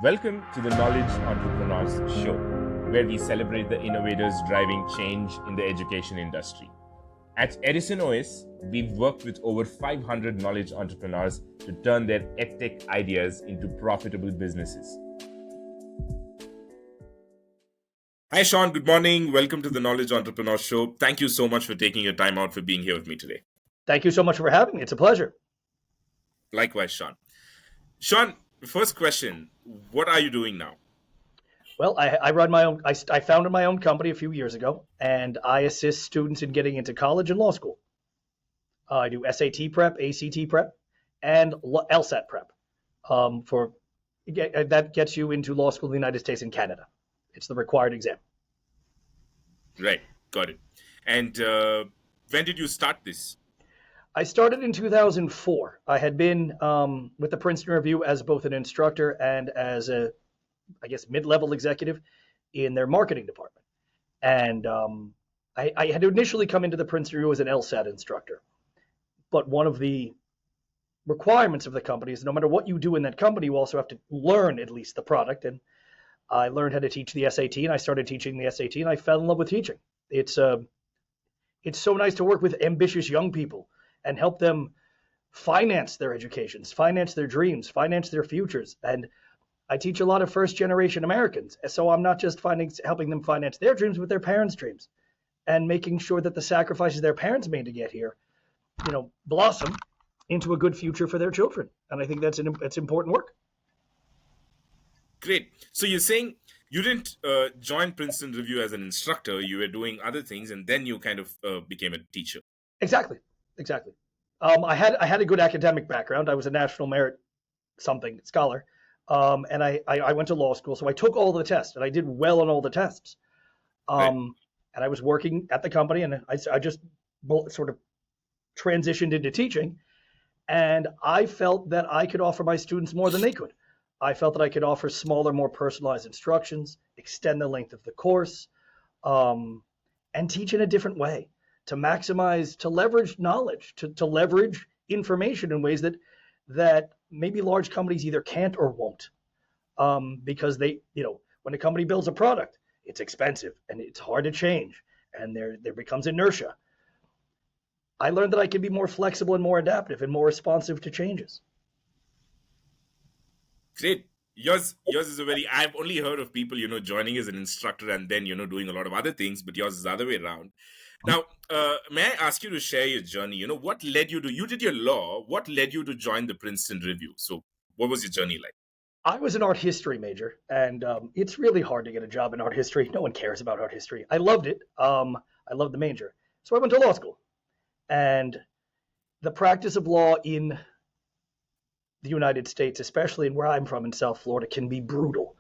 Welcome to the Knowledge Entrepreneurs Show, where we celebrate the innovators driving change in the education industry. At Edison OS, we've worked with over 500 knowledge entrepreneurs to turn their edtech ideas into profitable businesses. Hi, Sean. Good morning. Welcome to the Knowledge Entrepreneurs Show. Thank you so much for taking your time out for being here with me today. Thank you so much for having me. It's a pleasure. Likewise, Sean. Sean, first question, what are you doing now? Well, I run my own, I founded my own company a few years ago, and I assist students in getting into college and law school. I do SAT prep, ACT prep, and LSAT prep. That gets you into law school in the United States and Canada. It's the required exam. Right, got it. And when did you start this? I started in 2004. I had been with the Princeton Review as both an instructor and as a, mid-level executive in their marketing department. And I had initially come into the Princeton Review as an LSAT instructor. But one of the requirements of the company is no matter what you do in that company, you also have to learn at least the product. And I learned how to teach the SAT, and I started teaching the SAT, and I fell in love with teaching. It's so nice to work with ambitious young people and help them finance their educations, finance their dreams, finance their futures. And I teach a lot of first-generation Americans. So I'm not just helping them finance their dreams, but their parents' dreams, and making sure that the sacrifices their parents made to get here, blossom into a good future for their children. And I think that's important work. Great. So you're saying you didn't join Princeton Review as an instructor. You were doing other things, and then you kind of became a teacher. Exactly. I had a good academic background. I was a national merit scholar. And I went to law school, so I took all the tests, and I did well on all the tests. Right. And I was working at the company, and I just sort of transitioned into teaching, and I felt that I could offer my students more than they could. I felt that I could offer smaller, more personalized instructions, extend the length of the course, and teach in a different way to maximize, to leverage knowledge, to leverage information in ways that maybe large companies either can't or won't, because when a company builds a product, it's expensive and it's hard to change, and there becomes inertia. I learned that I could be more flexible and more adaptive and more responsive to changes. Great. Yours is I've only heard of people, joining as an instructor and then, doing a lot of other things, but yours is the other way around. Now, may I ask you to share your journey? What led you you did your law, what led you to join the Princeton Review? So what was your journey like? I was an art history major, and it's really hard to get a job in art history. No one cares about art history. I loved it. I loved the major. So I went to law school. And the practice of law in the United States, especially in where I'm from in South Florida, can be brutal.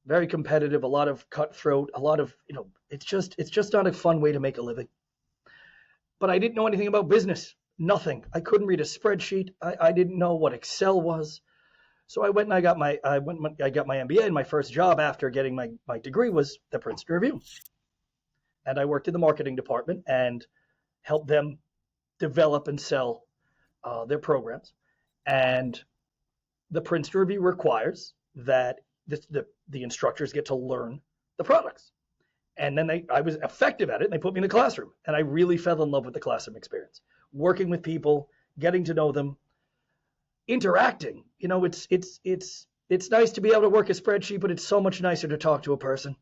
Very competitive, a lot of cutthroat, a lot of, it's just not a fun way to make a living. But I didn't know anything about business, nothing. I couldn't read a spreadsheet. I didn't know what Excel was. So I went and I got my MBA, and my first job after getting my degree was the Princeton Review. And I worked in the marketing department and helped them develop and sell their programs. And the Princeton Review requires that the instructors get to learn the products. And then I was effective at it, and they put me in the classroom. And I really fell in love with the classroom experience, working with people, getting to know them, interacting. It's nice to be able to work a spreadsheet, but it's so much nicer to talk to a person.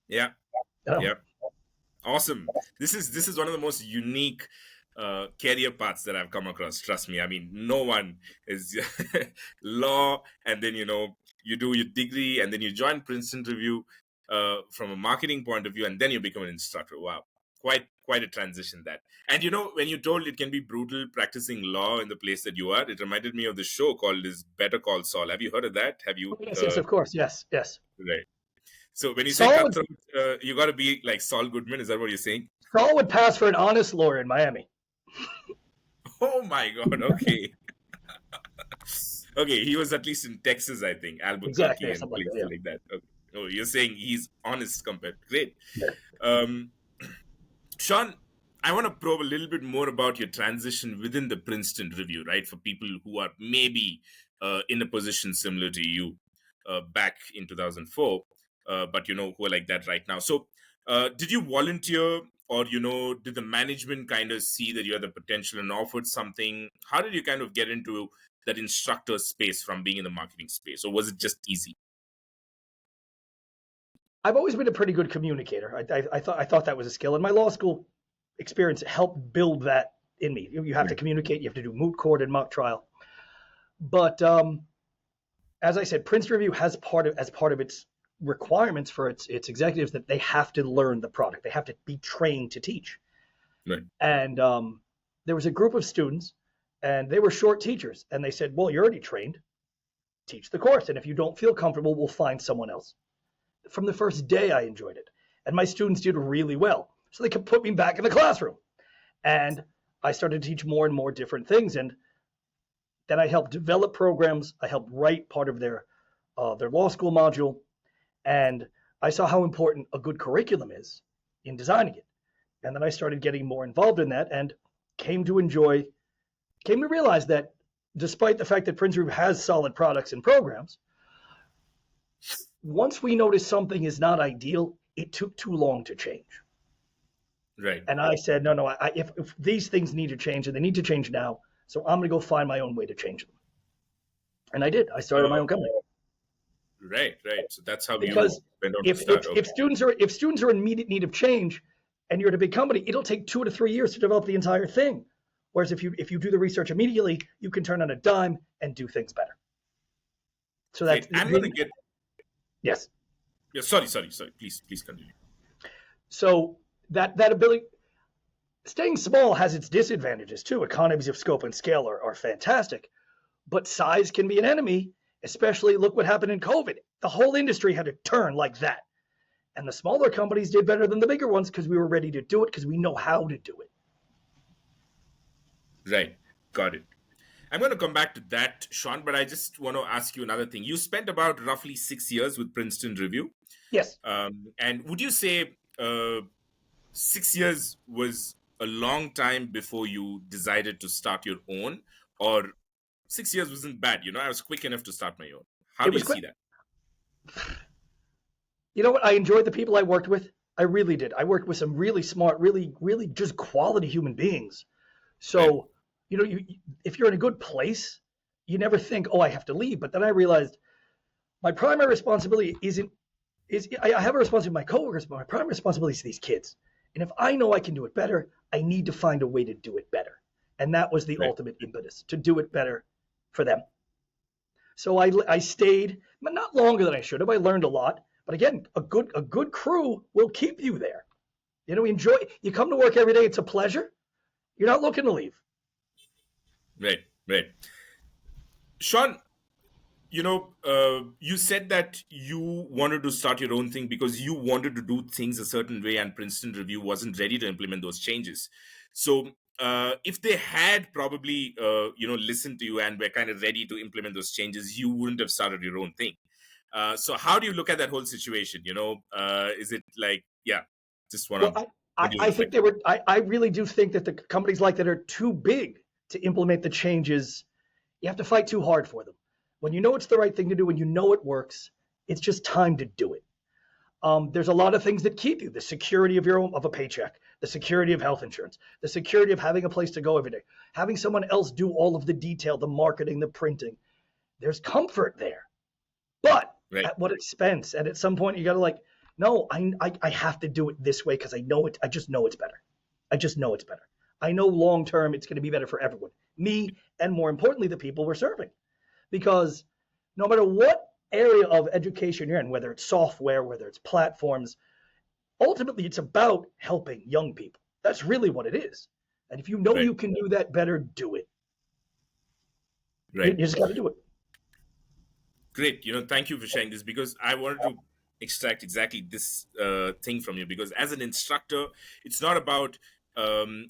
Yeah. Yeah. Awesome. This is one of the most unique career paths that I've come across. Trust me. I mean, no one is law, and then, you do your degree, and then you join Princeton Review from a marketing point of view, and then you become an instructor. Wow. Quite a transition that. And, when you told it can be brutal practicing law in the place that you are, it reminded me of the show called Better Call Saul. Have you heard of that? Have you? Yes, of course. Yes. Right. So when you say cutthroat, you got to be like Saul Goodman. Is that what you're saying? Saul would pass for an honest lawyer in Miami. Oh my God. Okay. Okay. He was at least in Texas, I think. Albuquerque and places like that. Okay. Oh, you're saying he's honest compared. Great. Yeah. Sean, I want to probe a little bit more about your transition within the Princeton Review, right? For people who are maybe in a position similar to you back in 2004, but who are like that right now. So did you volunteer, or did the management kind of see that you had the potential and offered something? How did you kind of get into that instructor space from being in the marketing space, or was it just easy? I've always been a pretty good communicator. I thought that was a skill, and my law school experience helped build that in me. You have to Right. communicate. You have to do moot court and mock trial. But as I said, Prince Review has as part of its requirements for its executives that they have to learn the product. They have to be trained to teach. Right. And there was a group of students, and they were short teachers, and they said, "Well, you're already trained. Teach the course, and if you don't feel comfortable, we'll find someone else." From the first day, I enjoyed it, and my students did really well, so they could put me back in the classroom, and I started to teach more and more different things, and then I helped develop programs. I helped write part of their law school module, and I saw how important a good curriculum is in designing it. And then I started getting more involved in that, and came to realize that despite the fact that Prince Review has solid products and programs, once we notice something is not ideal, it took too long to change. Right. And I said, no, if these things need to change, and they need to change now, so I'm going to go find my own way to change them. And I did. I started my own company. Right. So that's how you Because went on to if start. if students are in immediate need of change, and you're at a big company, it'll take 2 to 3 years to develop the entire thing. Whereas if you do the research immediately, you can turn on a dime and do things better. So that's I'm going to get. yes. Yeah. Sorry. Please continue. So that ability, staying small has its disadvantages too. Economies of scope and scale are fantastic, but size can be an enemy. Especially look what happened in COVID. The whole industry had to turn like that. And the smaller companies did better than the bigger ones because we were ready to do it because we know how to do it. Right. Got it. I'm going to come back to that, Sean, but I just want to ask you another thing. You spent about roughly 6 years with Princeton Review. Yes. And would you say 6 years was a long time before you decided to start your own, or 6 years wasn't bad? I was quick enough to start my own. How It do was you quick. see that? You know what? I enjoyed the people I worked with. I really did. I worked with some really smart, really just quality human beings. So, if you're in a good place, you never think, "Oh, I have to leave." But then I realized my primary responsibility I have a responsibility to my coworkers, but my primary responsibility is to these kids. And if I know I can do it better, I need to find a way to do it better. And that was the Right. ultimate impetus, to do it better for them. So I stayed, but not longer than I should have. I learned a lot. But again, a good crew will keep you there. Enjoy. You come to work every day. It's a pleasure. You're not looking to leave. Right. Sean, you said that you wanted to start your own thing because you wanted to do things a certain way, and Princeton Review wasn't ready to implement those changes. So, if they had probably, listened to you and were kind of ready to implement those changes, you wouldn't have started your own thing. So, how do you look at that whole situation? Is it like, yeah, just want Well, to, I, what I, do you I think reflect? they were. I really do think that the companies like that are too big to implement the changes. You have to fight too hard for them. When you know it's the right thing to do, when you know it works, it's just time to do it. There's a lot of things that keep you: the security of a paycheck, the security of health insurance, the security of having a place to go every day, having someone else do all of the detail, the marketing, the printing. There's comfort there, but Right. at what expense? And at some point, you got to no, I have to do it this way because I know it. I just know it's better. I just know it's better. I know long term it's going to be better for everyone, me, and more importantly, the people we're serving. Because no matter what area of education you're in, whether it's software, whether it's platforms, ultimately it's about helping young people. That's really what it is. And if you know Right. you can do that better, do it. You Right. just got to do it. Great. Thank you for sharing this, because I wanted to extract exactly this thing from you. Because as an instructor, it's not about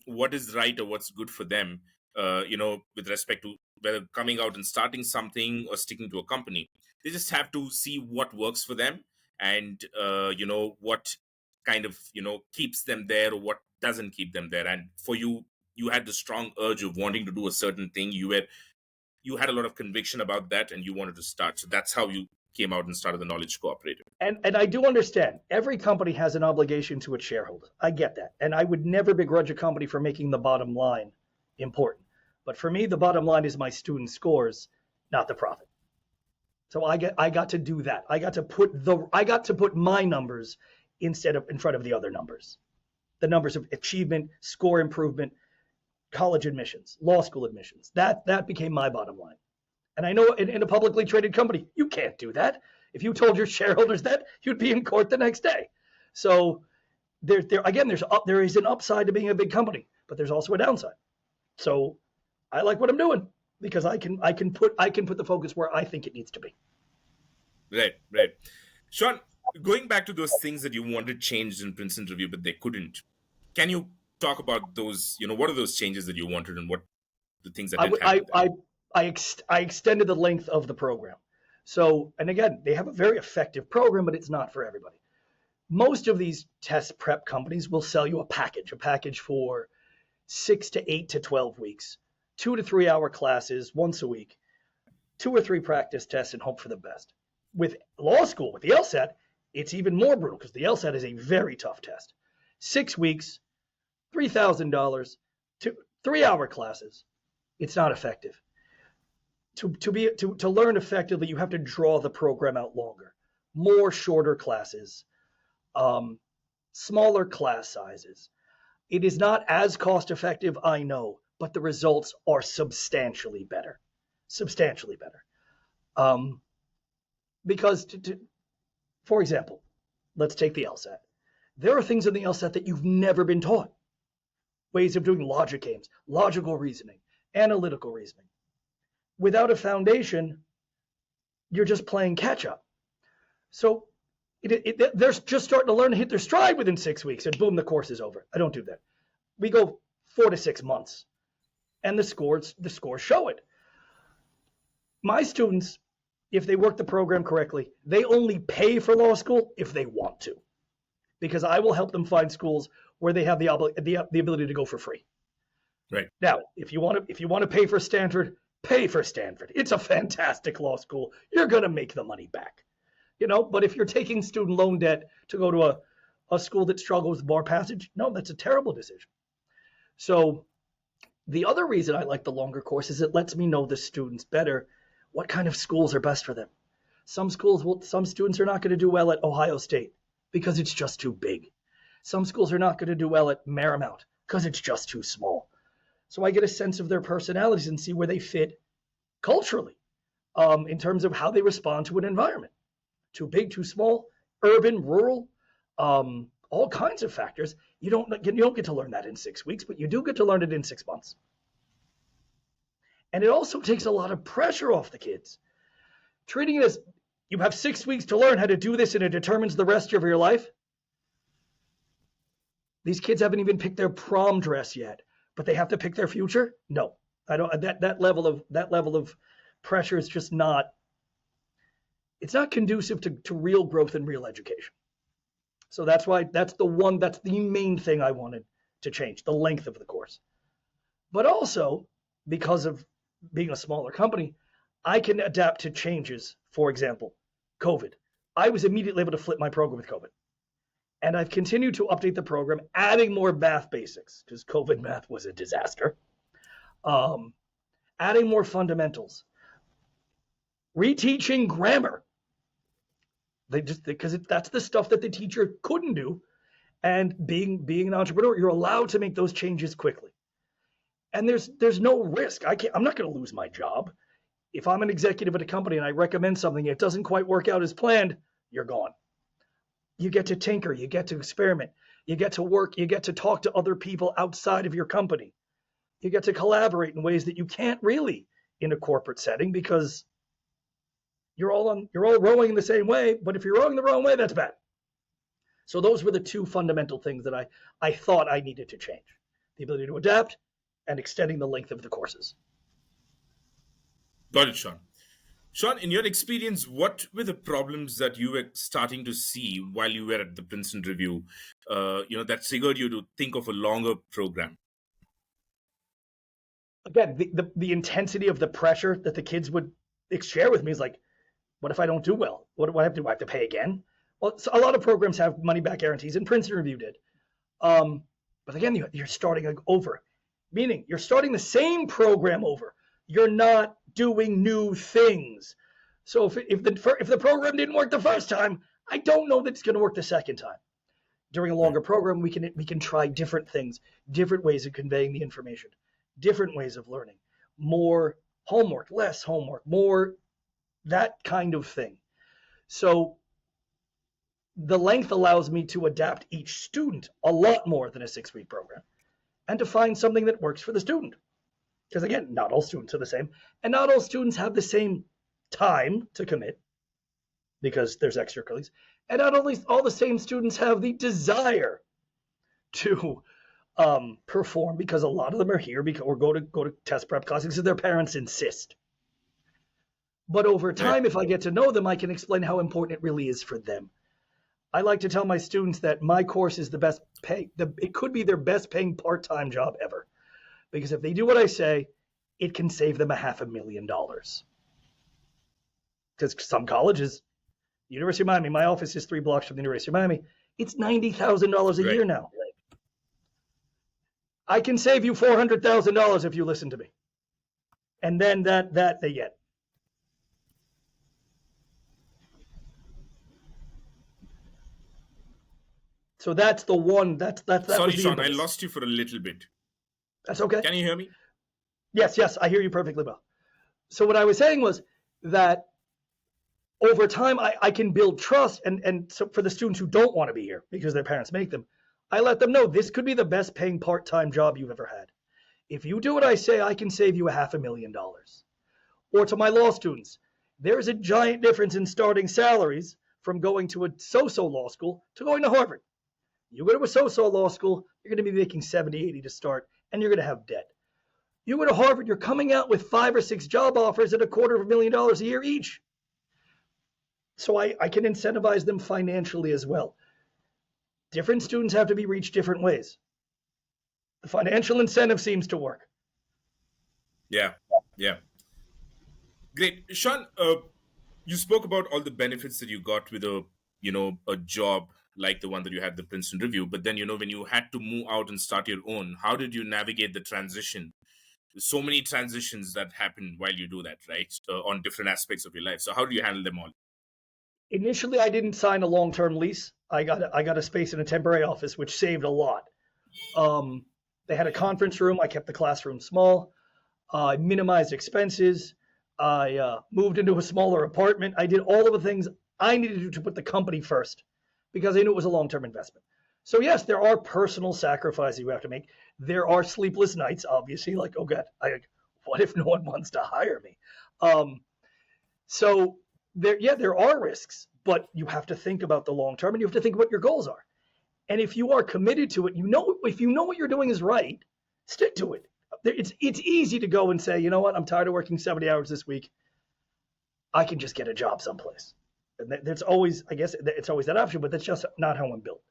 what is right or what's good for them, with respect to whether coming out and starting something or sticking to a company. They just have to see what works for them, and, what kind of, keeps them there or what doesn't keep them there. And for you, you had the strong urge of wanting to do a certain thing. You were you had a lot of conviction about that and you wanted to start. So that's how you came out and started the Knowledge Cooperative. And I do understand every company has an obligation to its shareholders. I get that. And I would never begrudge a company for making the bottom line important. But for me, the bottom line is my student scores, not the profit. So I got to do that. I got to put my numbers in front of the other numbers. The numbers of achievement, score improvement, college admissions, law school admissions. That became my bottom line. And I know in a publicly traded company, you can't do that. If you told your shareholders that, you'd be in court the next day. So there is an upside to being a big company, but there's also a downside. So I like what I'm doing because I can put the focus where I think it needs to be. Right. Sean, going back to those things that you wanted changed in Princeton Review, but they couldn't. Can you talk about those? What are those changes that you wanted, and what the things that didn't happen? I extended the length of the program. So, and again, they have a very effective program, but it's not for everybody. Most of these test prep companies will sell you a package for 6 to 8 to 12 weeks, 2 to 3 hour classes once a week, 2 or 3 practice tests, and hope for the best. With law school, with the LSAT, it's even more brutal because the LSAT is a very tough test. 6 weeks, $3,000, 3 hour classes. It's not effective. To learn effectively, you have to draw the program out longer, more shorter classes, smaller class sizes. It is not as cost effective, I know, but the results are substantially better. Because, for example, let's take the LSAT. There are things in the LSAT that you've never been taught. Ways of doing logic games, logical reasoning, analytical reasoning. Without a foundation, you're just playing catch up. So they're just starting to learn to hit their stride within 6 weeks, and boom, the course is over. I don't do that. We go 4 to 6 months, and the scores show it. My students, if they work the program correctly, they only pay for law school if they want to, because I will help them find schools where they have the ability to go for free. Right. Now, if you want to pay for Stanford, pay for Stanford. It's a fantastic law school. You're going to make the money back. But if you're taking student loan debt to go to a school that struggles with bar passage, no, that's a terrible decision. So the other reason I like the longer course is it lets me know the students better what kind of schools are best for them. Some students are not going to do well at Ohio State because it's just too big. Some schools are not going to do well at Marymount because it's just too small. So I get a sense of their personalities and see where they fit culturally, in terms of how they respond to an environment. Too big, too small, urban, rural, all kinds of factors. You don't get to learn that in 6 weeks, but you do get to learn it in 6 months. And it also takes a lot of pressure off the kids. Treating it as you have 6 weeks to learn how to do this and it determines the rest of your life. These kids haven't even picked their prom dress yet, but they have to pick their future? No, I don't. That level of pressure is just not. It's not conducive to real growth and real education. So that's the main thing I wanted to change, the length of the course. But also, because of being a smaller company, I can adapt to changes. For example, COVID. I was immediately able to flip my program with COVID. And I've continued to update the program, adding more math basics, because COVID math was a disaster. Adding more fundamentals. Reteaching grammar. Because that's the stuff that the teacher couldn't do. And being an entrepreneur, you're allowed to make those changes quickly. And there's no risk. I'm not going to lose my job. If I'm an executive at a company and I recommend something, it doesn't quite work out as planned, you're gone. You get to tinker, you get to experiment, you get to work, you get to talk to other people outside of your company. You get to collaborate in ways that you can't really in a corporate setting because you're all rowing in the same way, but if you're rowing the wrong way, that's bad. So those were the two fundamental things that I thought I needed to change. The ability to adapt and extending the length of the courses. Got it, Sean. Sean, in your experience, what were the problems that you were starting to see while you were at the Princeton Review, that triggered you to think of a longer program? again, the intensity of the pressure that the kids would share with me is like, what if I don't do well? What do I have to do? I have to pay again? Well, so a lot of programs have money back guarantees, and Princeton Review did. But again, you're starting over, meaning you're starting the same program over. You're not doing new things. So if the program didn't work the first time, I don't know that it's going to work the second time. During a longer program, we can try different things, different ways of conveying the information, different ways of learning, more homework, less homework, more that kind of thing. So the length allows me to adapt each student a lot more than a 6-week program, and to find something that works for the student. Because again, not all students are the same, and not all students have the same time to commit, because there's extracurriculars, and not only all the same students have the desire to perform, because a lot of them are here or go to test prep classes because their parents insist. But over time, if I get to know them, I can explain how important it really is for them. I like to tell my students that my course is the best pay. It could be their best paying part-time job ever, because if they do what I say, it can save them $500,000. Because some colleges, University of Miami, my office is 3 blocks from the University of Miami. It's $90,000 a year now. I can save you $400,000 if you listen to me. And then that they get. So that's the one. That Sorry, Sean, I lost you for a little bit. That's okay. Can you hear me? Yes, I hear you perfectly well. So what I was saying was that over time, I can build trust. And so for the students who don't want to be here because their parents make them, I let them know this could be the best paying part-time job you've ever had. If you do what I say, I can save you $500,000. Or to my law students, there's a giant difference in starting salaries from going to a so-so law school to going to Harvard. You go to a so-so law school, you're going to be making $70,000, $80,000 to start, and you're going to have debt. You go to Harvard, you're coming out with 5 or 6 job offers at $250,000 a year each. So I can incentivize them financially as well. Different students have to be reached different ways. The financial incentive seems to work. Yeah. Great. Sean, you spoke about all the benefits that you got with a job like the one that you had, the Princeton Review. But then, when you had to move out and start your own, how did you navigate the transition? There's so many transitions that happen while you do that, right? On different aspects of your life. So how do you handle them all? Initially, I didn't sign a long-term lease. I got a space in a temporary office, which saved a lot. They had a conference room. I kept the classroom small. I minimized expenses. I moved into a smaller apartment. I did all of the things I needed to do to put the company first, because I knew it was a long-term investment. So yes, there are personal sacrifices you have to make. There are sleepless nights, obviously, like, oh God, what if no one wants to hire me? So there are risks, but you have to think about the long term, and you have to think what your goals are. And if you are committed to it, if you know what you're doing is right, stick to it. It's easy to go and say, you know what, I'm tired of working 70 hours this week. I can just get a job someplace. And there's always, I guess, it's always that option, but that's just not how I'm built.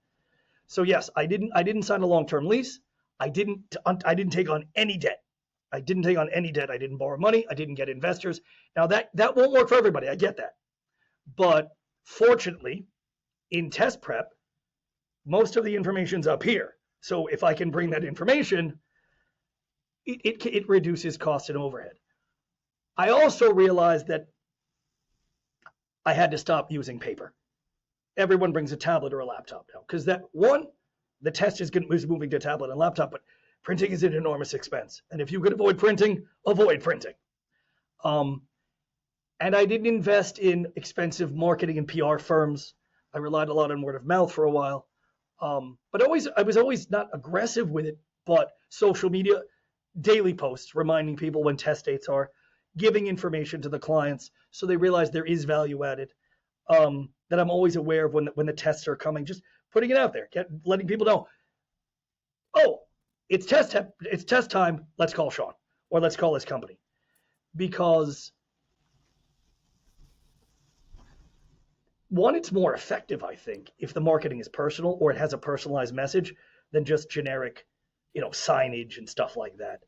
So yes, I didn't sign a long-term lease. I didn't take on any debt. I didn't borrow money. I didn't get investors. Now that won't work for everybody. I get that. But fortunately, in test prep, most of the information's up here. So if I can bring that information, it reduces cost and overhead. I also realized that I had to stop using paper. Everyone brings a tablet or a laptop now, because the test is moving to tablet and laptop, but printing is an enormous expense. And if you could avoid printing, avoid printing. And I didn't invest in expensive marketing and PR firms. I relied a lot on word of mouth for a while. But I was always not aggressive with it, but social media, daily posts reminding people when test dates are, giving information to the clients so they realize there is value added, that I'm always aware of when the tests are coming, just putting it out there, letting people know, oh, it's test time, let's call Sean, or let's call his company. Because one, it's more effective, I think, if the marketing is personal or it has a personalized message than just generic, signage and stuff like that.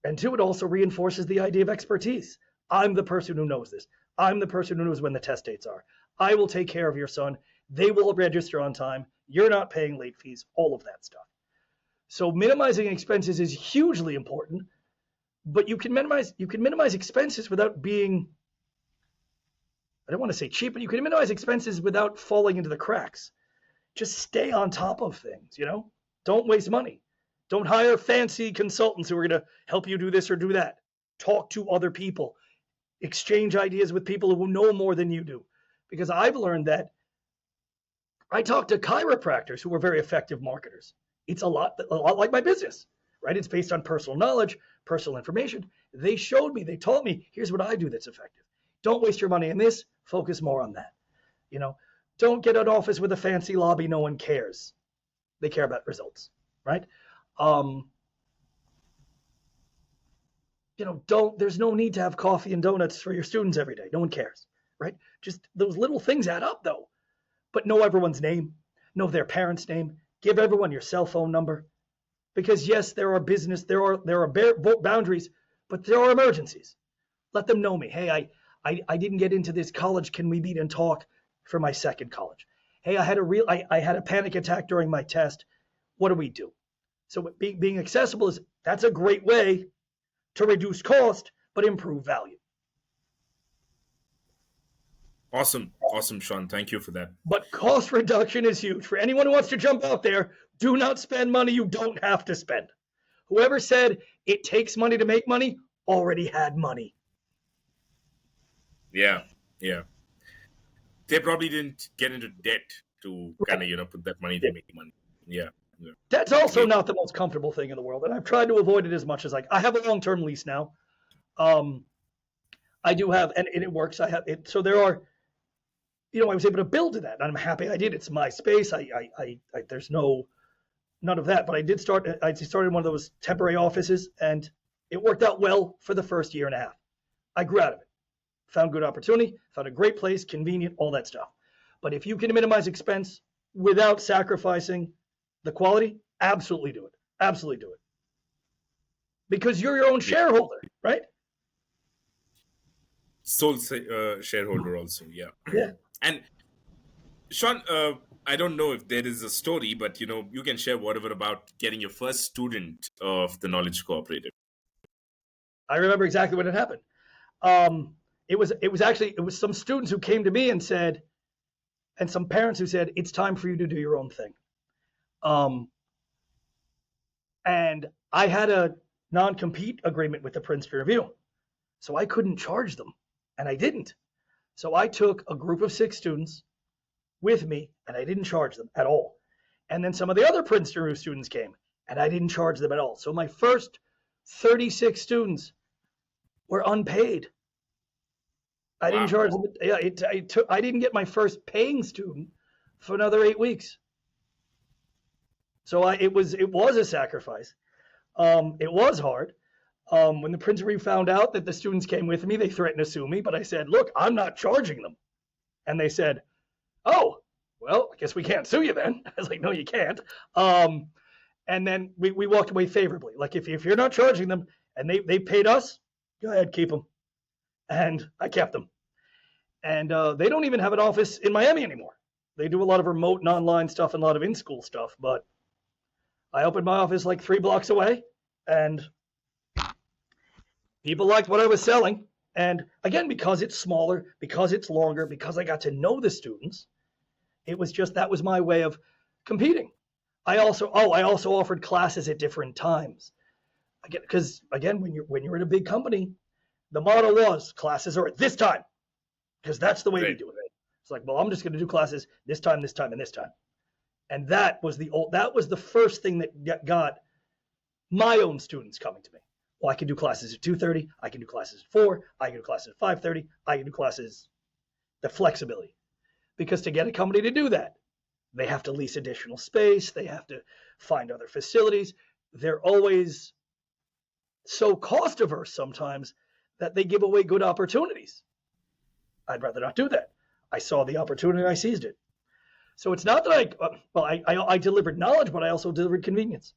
And two, it also reinforces the idea of expertise. I'm the person who knows this. I'm the person who knows when the test dates are. I will take care of your son. They will register on time. You're not paying late fees, all of that stuff. So minimizing expenses is hugely important, but you can minimize expenses without being, I don't want to say cheap, but you can minimize expenses without falling into the cracks. Just stay on top of things, Don't waste money. Don't hire fancy consultants who are going to help you do this or do that. Talk to other people. Exchange ideas with people who know more than you do. Because I've learned that I talk to chiropractors who are very effective marketers. It's a lot like my business, right? It's based on personal knowledge, personal information. They showed me, they taught me, here's what I do that's effective. Don't waste your money on this. Focus more on that. Don't get an office with a fancy lobby. No one cares. They care about results, right? There's no need to have coffee and donuts for your students every day. No one cares, right? Just those little things add up though. But know everyone's name, know their parents' name, give everyone your cell phone number. Because yes, there are boundaries, but there are emergencies. Let them know me. Hey, I didn't get into this college. Can we meet and talk for my second college? Hey, I had a panic attack during my test. What do we do? So being accessible that's a great way to reduce cost, but improve value. Awesome, Sean. Thank you for that. But cost reduction is huge. For anyone who wants to jump out there, do not spend money you don't have to spend. Whoever said it takes money to make money already had money. Yeah. They probably didn't get into debt to kind of, put that money to make money. Yeah. That's also not the most comfortable thing in the world, and I've tried to avoid it as much as I have a long-term lease now. I do have, and it works. I have it. So there are, I was able to build to that, and I'm happy I did. It's my space. There's none of that, but I started one of those temporary offices, and it worked out well for the first year and a half. I grew out of it, found good opportunity, found a great place, convenient, all that stuff. But if you can minimize expense without sacrificing the quality, absolutely do it. Absolutely do it. Because you're your own shareholder, right? Sole shareholder also, yeah. Yeah. And Sean, I don't know if there is a story, but you can share whatever about getting your first student of the Knowledge Cooperative. I remember exactly when it happened. It was some students who came to me and said, and some parents who said, it's time for you to do your own thing. And I had a non-compete agreement with the Princeton Review, so I couldn't charge them, and I didn't. So I took a group of 6 students with me, and I didn't charge them at all. And then some of the other Princeton Review students came, and I didn't charge them at all. So my first 36 students were unpaid. I didn't charge them. Yeah, I didn't get my first paying student for another 8 weeks. So it was a sacrifice. It was hard. When the Princeton Review found out that the students came with me, they threatened to sue me, but I said, look, I'm not charging them. And they said, oh, well, I guess we can't sue you then. I was like, no, you can't. And then we walked away favorably. Like if you're not charging them and they paid us, go ahead, keep them. And I kept them. And they don't even have an office in Miami anymore. They do a lot of remote and online stuff and a lot of in-school stuff. But I opened my office like 3 blocks away, and people liked what I was selling. And again, because it's smaller, because it's longer, because I got to know the students, it was just, that was my way of competing. I also offered classes at different times. Again, because again, when you're in a big company, the model was classes are at this time, because that's the way we do it. It's like, well, I'm just going to do classes this time, and this time. And that was the first thing that got my own students coming to me. Well, I can do classes at 2:30. I can do classes at 4. I can do classes at 5:30. I can do classes, the flexibility. Because to get a company to do that, they have to lease additional space. They have to find other facilities. They're always so cost averse sometimes that they give away good opportunities. I'd rather not do that. I saw the opportunity and I seized it. So it's not that I delivered knowledge, but I also delivered convenience.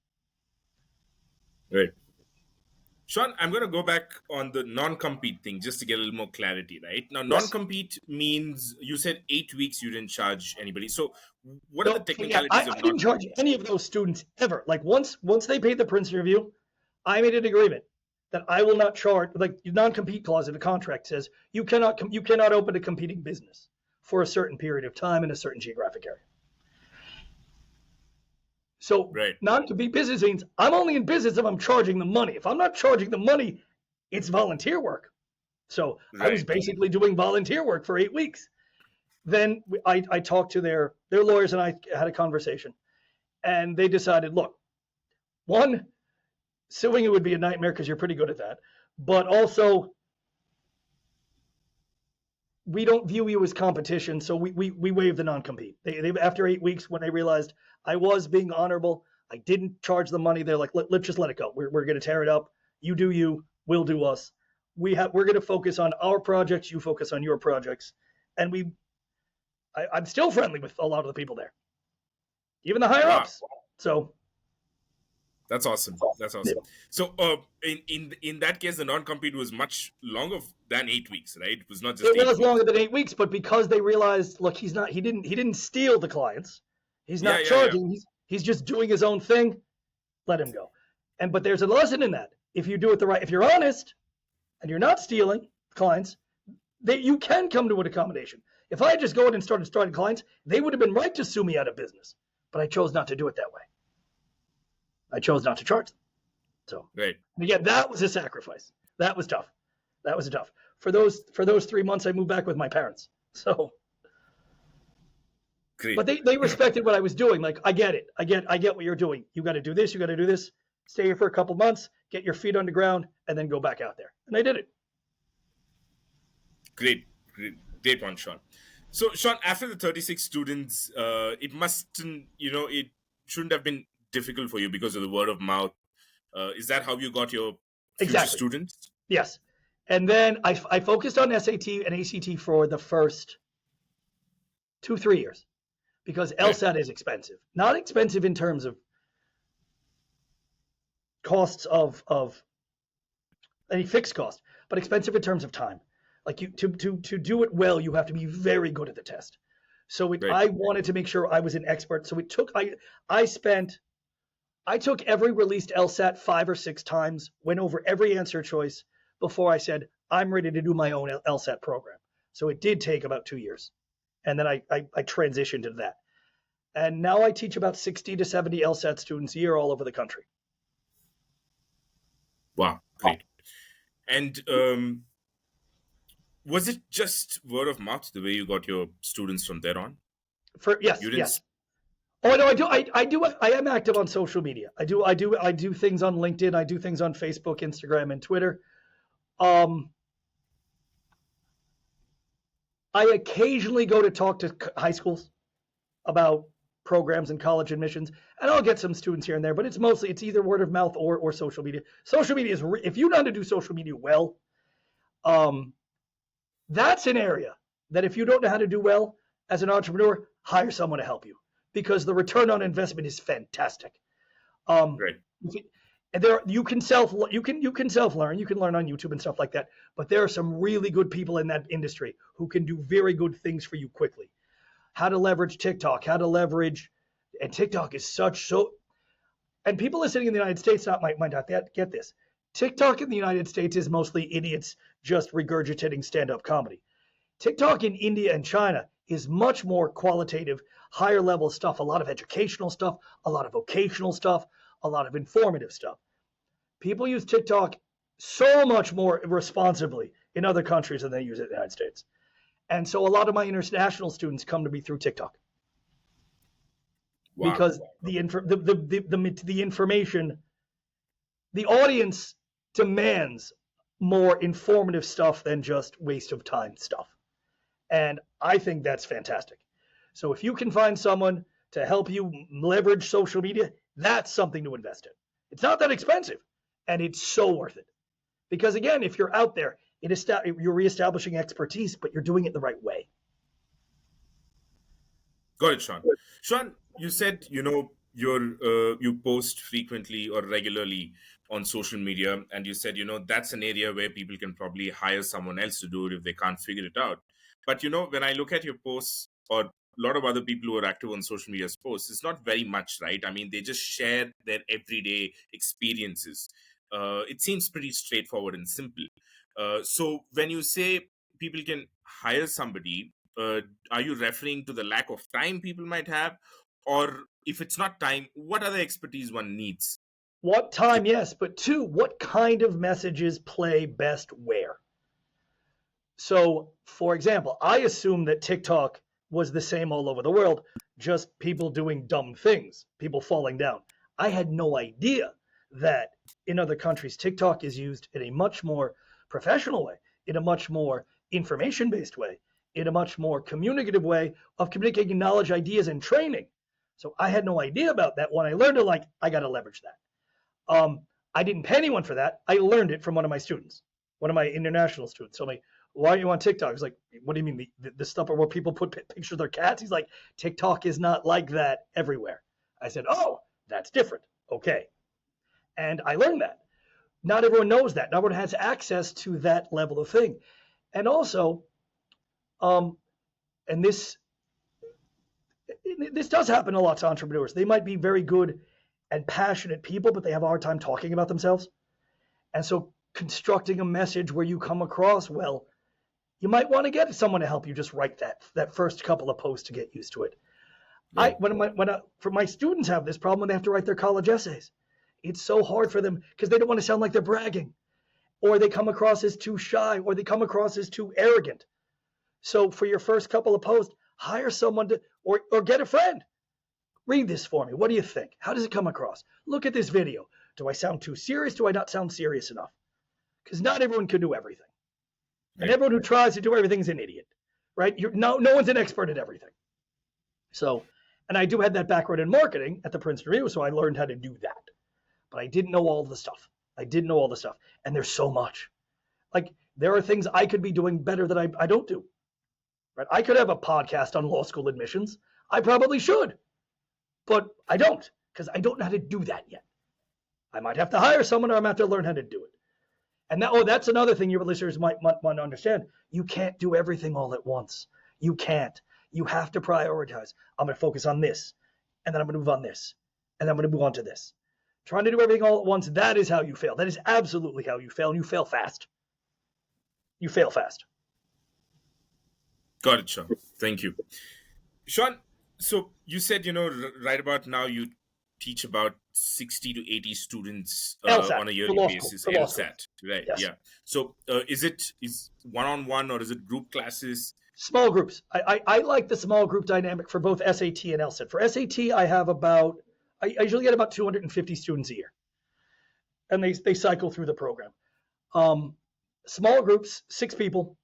Right. Sean, I'm going to go back on the non-compete thing just to get a little more clarity, right? Now, Yes. non-compete means you said 8 weeks you didn't charge anybody. So, what are the No, so yeah, technicalities of I non? didn't charge any of those students ever. Like once they paid the Princeton review, I made an agreement that I will not charge. Like the non-compete clause in the contract says you cannot open a competing business for a certain period of time in a certain geographic area. So Right, non-compete business means I'm only in business if I'm charging the money. If I'm not charging the money, it's volunteer work. So I was right. basically doing volunteer work for 8 weeks. Then I talked to their lawyers and I had a conversation, and they decided, look, one, suing you would be a nightmare because you're pretty good at that, but also we don't view you as competition, so we waived the non-compete. They after 8 weeks, when they realized I was being honorable, I didn't charge the money. They're like, let's just let it go. We're going to tear it up. You do you, we'll do us. We're going to focus on our projects. You focus on your projects, and I'm still friendly with a lot of the people there, even the higher Wow, ups. So that's awesome. That's yeah. awesome. So, in that case, the non-compete was much longer than 8 weeks, right? It was not just It eight was weeks. longer than 8 weeks, but because they realized, look, he didn't steal the clients. He's Yeah, not yeah, yeah. charging. He's just doing his own thing. Let him go. But there's a lesson in that. If you do it the right, if you're honest and you're not stealing clients, you can come to an accommodation. If I had just go in and started clients, they would have been right to sue me out of business. But I chose not to do it that way. I chose not to charge them. So Right. again, that was a sacrifice. That was tough. That was tough. For those 3 months, I moved back with my parents. So, but Great. they respected what I was doing. Like, I get it. I get what you're doing. You got to do this. You got to do this. Stay here for a couple months, get your feet on the ground, and then go back out there. And I did it. Great. Great one, Sean. So, Sean, after the 36 students, it mustn't, it shouldn't have been difficult for you because of the word of mouth. Is that how you got your future Exactly. students? Yes. And then I focused on SAT and ACT for the first 2, 3 years because Right. LSAT is expensive. Not expensive in terms of costs of any fixed cost, but expensive in terms of time. Like to do it well, you have to be very good at the test. So Right. I wanted to make sure I was an expert. So I took every released LSAT 5 or 6 times, went over every answer choice before I said I'm ready to do my own LSAT program. So it did take about 2 years, and then I transitioned to that. And now I teach about 60 to 70 LSAT students a year all over the country. Wow. Great. And was it just word of mouth the way you got your students from there on? Yes, You didn't. yes. Oh no, I am active on social media. I do things on LinkedIn. I do things on Facebook, Instagram, and Twitter. Um, I occasionally go to talk to high schools about programs and college admissions, and I'll get some students here and there. But it's either word of mouth or social media. Social media is if you know how to do social media well, um, that's an area that if you don't know how to do well as an entrepreneur, hire someone to help you because the return on investment is fantastic. Um, Right. and you can self learn. You can learn on YouTube and stuff like that. But there are some really good people in that industry who can do very good things for you quickly. How to leverage TikTok, how to leverage, and TikTok is and people listening in the United States might not get this. TikTok in the United States is mostly idiots just regurgitating stand-up comedy. TikTok in India and China is much more qualitative, higher level stuff, a lot of educational stuff, a lot of vocational stuff, a lot of informative stuff. People use TikTok so much more responsibly in other countries than they use it in the United States. And so a lot of my international students come to me through TikTok Wow. because the information, the audience demands more informative stuff than just waste of time stuff. And I think that's fantastic. So if you can find someone to help you leverage social media, that's something to invest in. It's not that expensive, and it's so worth it. Because again, if you're out there, you're reestablishing expertise, but you're doing it the right way. Got it, Sean. Sean, you said you post frequently or regularly on social media, and you said, that's an area where people can probably hire someone else to do it if they can't figure it out. But when I look at your posts, or a lot of other people who are active on social media's posts, it's not very much, right? I mean, they just share their everyday experiences. It seems pretty straightforward and simple. So when you say people can hire somebody, are you referring to the lack of time people might have? Or if it's not time, what other expertise one needs? What time, yes, but two, what kind of messages play best where? So, for example, I assume that TikTok was the same all over the world, just people doing dumb things, people falling down. I had no idea that in other countries, TikTok is used in a much more professional way, in a much more information based way, in a much more communicative way of communicating knowledge, ideas, and training. So I had no idea about that. When I learned it, I got to leverage that. I didn't pay anyone for that. I learned it from one of my students, one of my international students. Told me, why are you on TikTok? I was like, what do you mean? The stuff where people put pictures of their cats? He's like, TikTok is not like that everywhere. I said, oh, that's different. Okay. And I learned that. Not everyone knows that. Not everyone has access to that level of thing. And also, and this does happen a lot to entrepreneurs. They might be very good and passionate people, but they have a hard time talking about themselves. And so constructing a message where you come across well, you might want to get someone to help you just write that first couple of posts to get used to it. Yeah. For my students have this problem when they have to write their college essays. It's so hard for them because they don't want to sound like they're bragging, or they come across as too shy, or they come across as too arrogant. So for your first couple of posts, hire someone to, or get a friend. Read this for me. What do you think? How does it come across? Look at this video. Do I sound too serious? Do I not sound serious enough? Because not everyone can do everything. And everyone who tries to do everything is an idiot, right? No one's an expert at everything. So, and I do have that background in marketing at the Princeton Review, so I learned how to do that. But I didn't know all the stuff. And there's so much. Like, there are things I could be doing better that I don't do. Right? I could have a podcast on law school admissions. I probably should. But I don't, because I don't know how to do that yet. I might have to hire someone, or I'm going to have to learn how to do it. And that's another thing your listeners might want to understand. You can't do everything all at once. You can't. You have to prioritize. I'm going to focus on this, and then I'm going to move on this, and then I'm going to move on to this. Trying to do everything all at once, that is how you fail. That is absolutely how you fail, and you fail fast. You fail fast. Got it, Sean. Thank you. Sean, so you said, right about now you teach about 60 to 80 students on a yearly basis. LSAT, right? Yes. Yeah. So is one-on-one, or is it group classes? Small groups. I like the small group dynamic for both SAT and LSAT. For SAT, I usually get about 250 students a year, and they cycle through the program. Small groups, 6 people.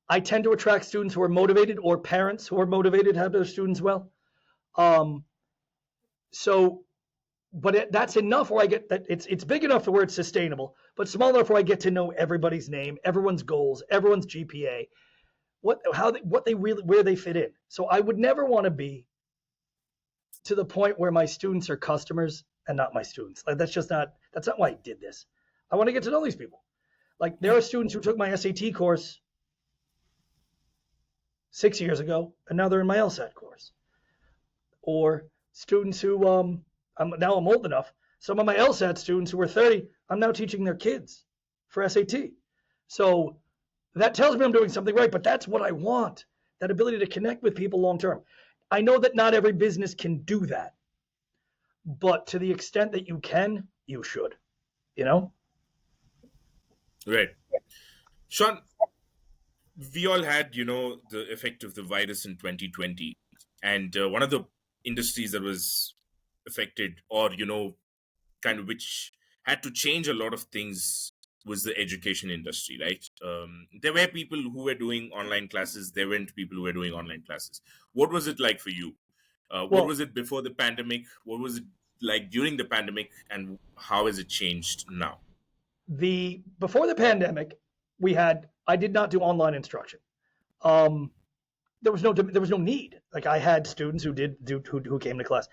I tend to attract students who are motivated, or parents who are motivated to have their students well. That's enough where I get that it's big enough to where it's sustainable, but small enough where I get to know everybody's name, everyone's goals, everyone's GPA, where they fit in. So I would never want to be to the point where my students are customers and not my students. Like that's not why I did this. I want to get to know these people. Like there are students who took my SAT course 6 years ago, and now they're in my LSAT course. Or students who, I'm old enough, some of my LSAT students who were 30, I'm now teaching their kids for SAT. So that tells me I'm doing something right, but that's what I want, that ability to connect with people long term. I know that not every business can do that, but to the extent that you can, you should, Right. Sean, we all had, the effect of the virus in 2020. And one of the industries that was affected, or, kind of which had to change a lot of things, was the education industry, right? There were people who were doing online classes. There weren't people who were doing online classes. What was it like for you? What was it before the pandemic? What was it like during the pandemic? And how has it changed now? Before the pandemic, I did not do online instruction. There was no need. Like I had students who came to class.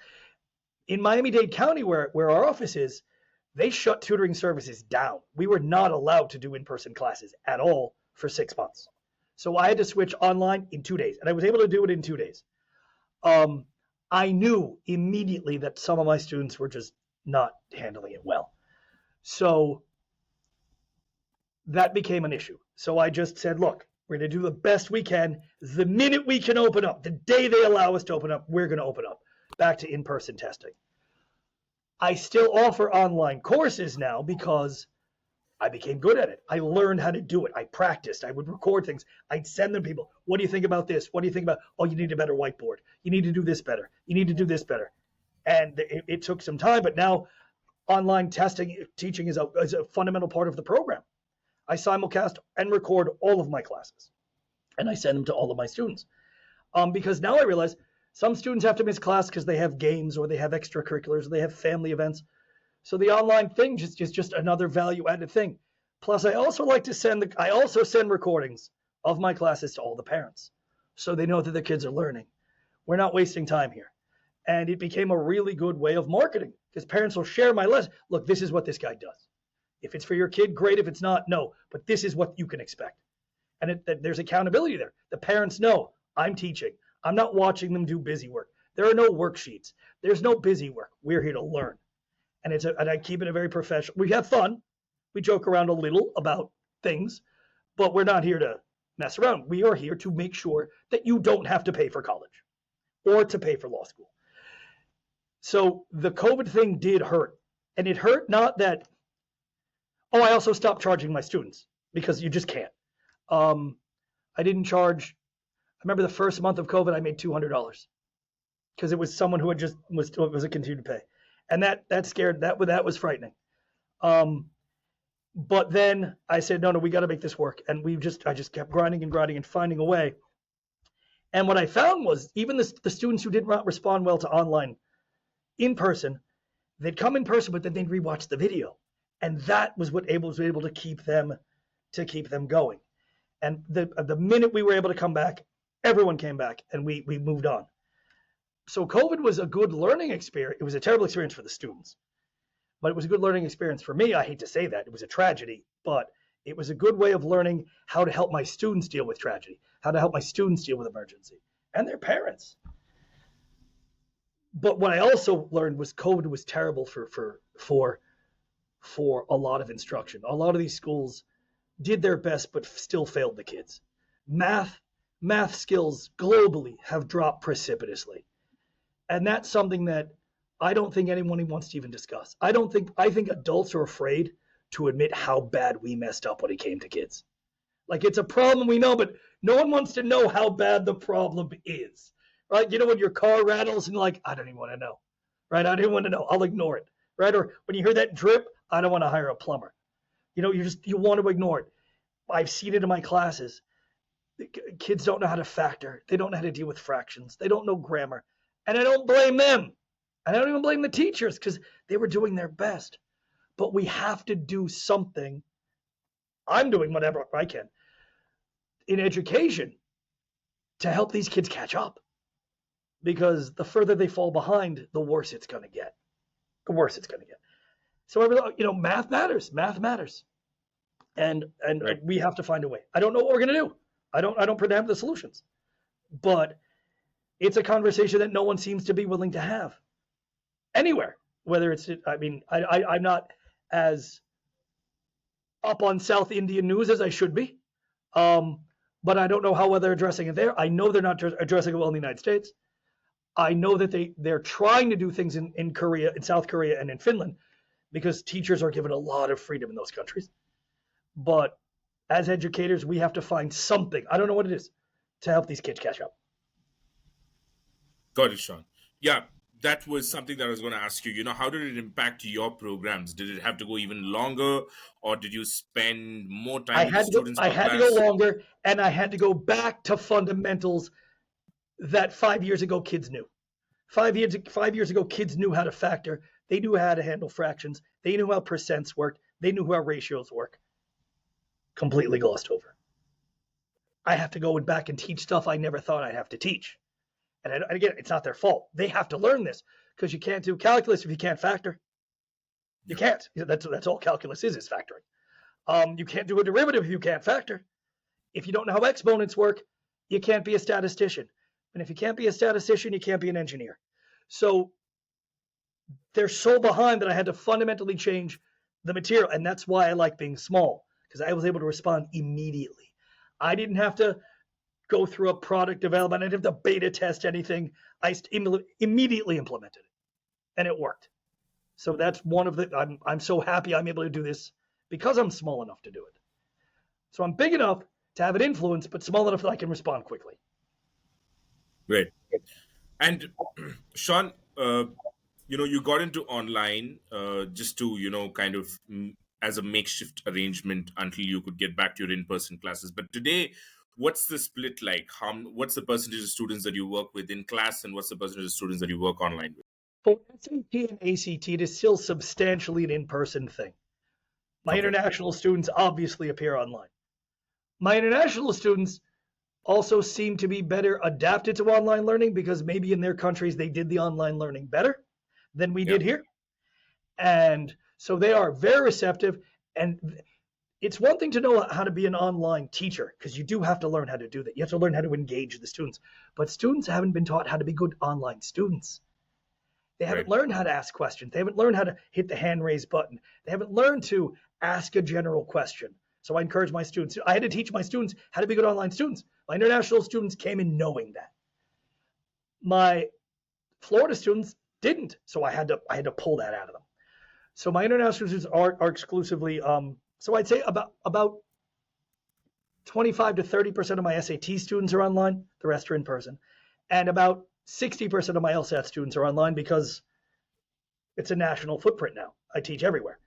In Miami-Dade County, where our office is, They shut tutoring services down. We were not allowed to do in-person classes at all for 6 months. So I had to switch online in 2 days, and I was able to do it in 2 days. I knew immediately that some of my students were just not handling it well. So that became an issue. So I just said, look, we're going to do the best we can. The minute we can open up, the day they allow us to open up, we're going to open up back to in-person testing. I still offer online courses now because I became good at it. I learned how to do it. I practiced. I would record things. I'd send them people. What do you think about this? What do you think about, oh, you need a better whiteboard. You need to do this better. You need to do this better. And it took some time, but now online teaching is a fundamental part of the program. I simulcast and record all of my classes, and I send them to all of my students. Because now I realize some students have to miss class because they have games or they have extracurriculars or they have family events. So the online thing is just another value-added thing. Plus, I also like to send recordings of my classes to all the parents, so they know that their kids are learning. We're not wasting time here. And it became a really good way of marketing because parents will share my lesson. Look, this is what this guy does. If it's for your kid, great. If it's not, no. But this is what you can expect. And there's accountability there. The parents know I'm teaching. I'm not watching them do busy work. There are no worksheets. There's no busy work. We're here to learn. And I keep it a very professional. We have fun. We joke around a little about things, but we're not here to mess around. We are here to make sure that you don't have to pay for college or to pay for law school. So the COVID thing did hurt. And it hurt not that, I also stopped charging my students because you just can't. I didn't charge. I remember the first month of COVID, I made $200 because it was someone who had just was a continued to pay. And that scared, that was frightening. But then I said, no, we got to make this work. And I just kept grinding and finding a way. And what I found was even the students who did not respond well to online in person, they'd come in person, but then they'd rewatch the video. And that was what was able to keep them going. And the minute we were able to come back, everyone came back and we moved on. So COVID was a good learning experience. It was a terrible experience for the students, but it was a good learning experience for me. I hate to say that. It was a tragedy, but it was a good way of learning how to help my students deal with tragedy, how to help my students deal with emergency and their parents. But what I also learned was COVID was terrible for a lot of instruction. A lot of these schools did their best, but still failed the kids. Math skills globally have dropped precipitously. And that's something that I don't think anyone wants to even discuss. I think adults are afraid to admit how bad we messed up when it came to kids. Like it's a problem we know, but no one wants to know how bad the problem is. Right? You know, when your car rattles and you're like, I don't even want to know. Right? I don't want to know. I'll ignore it. Right? Or when you hear that drip, I don't want to hire a plumber. You know, you want to ignore it. I've seen it in my classes. Kids don't know how to factor. They don't know how to deal with fractions. They don't know grammar. And I don't blame them. I don't even blame the teachers because they were doing their best. But we have to do something. I'm doing whatever I can in education to help these kids catch up. Because the further they fall behind, the worse it's going to get. The worse it's going to get. So, math matters. Math matters. And Right. we have to find a way. I don't know what we're going to do. I don't pretend to have the solutions. But it's a conversation that no one seems to be willing to have anywhere. Whether it's, I'm not as up on South Indian news as I should be. But I don't know how well they're addressing it there. I know they're not addressing it well in the United States. I know that they're trying to do things in Korea, in South Korea, and in Finland, because teachers are given a lot of freedom in those countries. But as educators, we have to find something, I don't know what it is, to help these kids catch up. Got it, Sean. Yeah, that was something that I was going to ask you. How did it impact your programs? Did it have to go even longer, or did you spend more time with students? I had to go longer, and I had to go back to fundamentals that 5 years ago kids knew. 5 years ago, kids knew how to factor. They knew how to handle fractions. They knew how percents worked. They knew how ratios work. Completely glossed over. I have to go back and teach stuff I never thought I'd have to teach. And again, it's not their fault. They have to learn this because you can't do calculus if you can't factor. You can't. That's all calculus is factoring. You can't do a derivative if you can't factor. If you don't know how exponents work, you can't be a statistician. And if you can't be a statistician, you can't be an engineer. So they're so behind that I had to fundamentally change the material. And that's why I like being small, because I was able to respond immediately. I didn't have to go through a product development. I didn't have to beta test anything. I immediately implemented it, and it worked. So that's one of the, I'm so happy I'm able to do this because I'm small enough to do it. So I'm big enough to have an influence, but small enough that I can respond quickly. Great. And Sean, you got into online just to, kind of as a makeshift arrangement until you could get back to your in-person classes. But today, what's the split like? What's the percentage of students that you work with in class, and what's the percentage of students that you work online with? For SAT and ACT, it is still substantially an in-person thing. My international students obviously appear online. My international students also seem to be better adapted to online learning because maybe in their countries they did the online learning better than we did here. And so they are very receptive. And it's one thing to know how to be an online teacher, because you do have to learn how to do that. You have to learn how to engage the students. But students haven't been taught how to be good online students. They haven't learned how to ask questions. They haven't learned how to hit the hand raise button. They haven't learned to ask a general question. So I encourage my students. I had to teach my students how to be good online students. My international students came in knowing that. My Florida students didn't, so I had to pull that out of them. So my international students are exclusively. So I'd say about 25 to 30% of my SAT students are online. The rest are in person, and about 60% of my LSAT students are online because it's a national footprint now. I teach everywhere.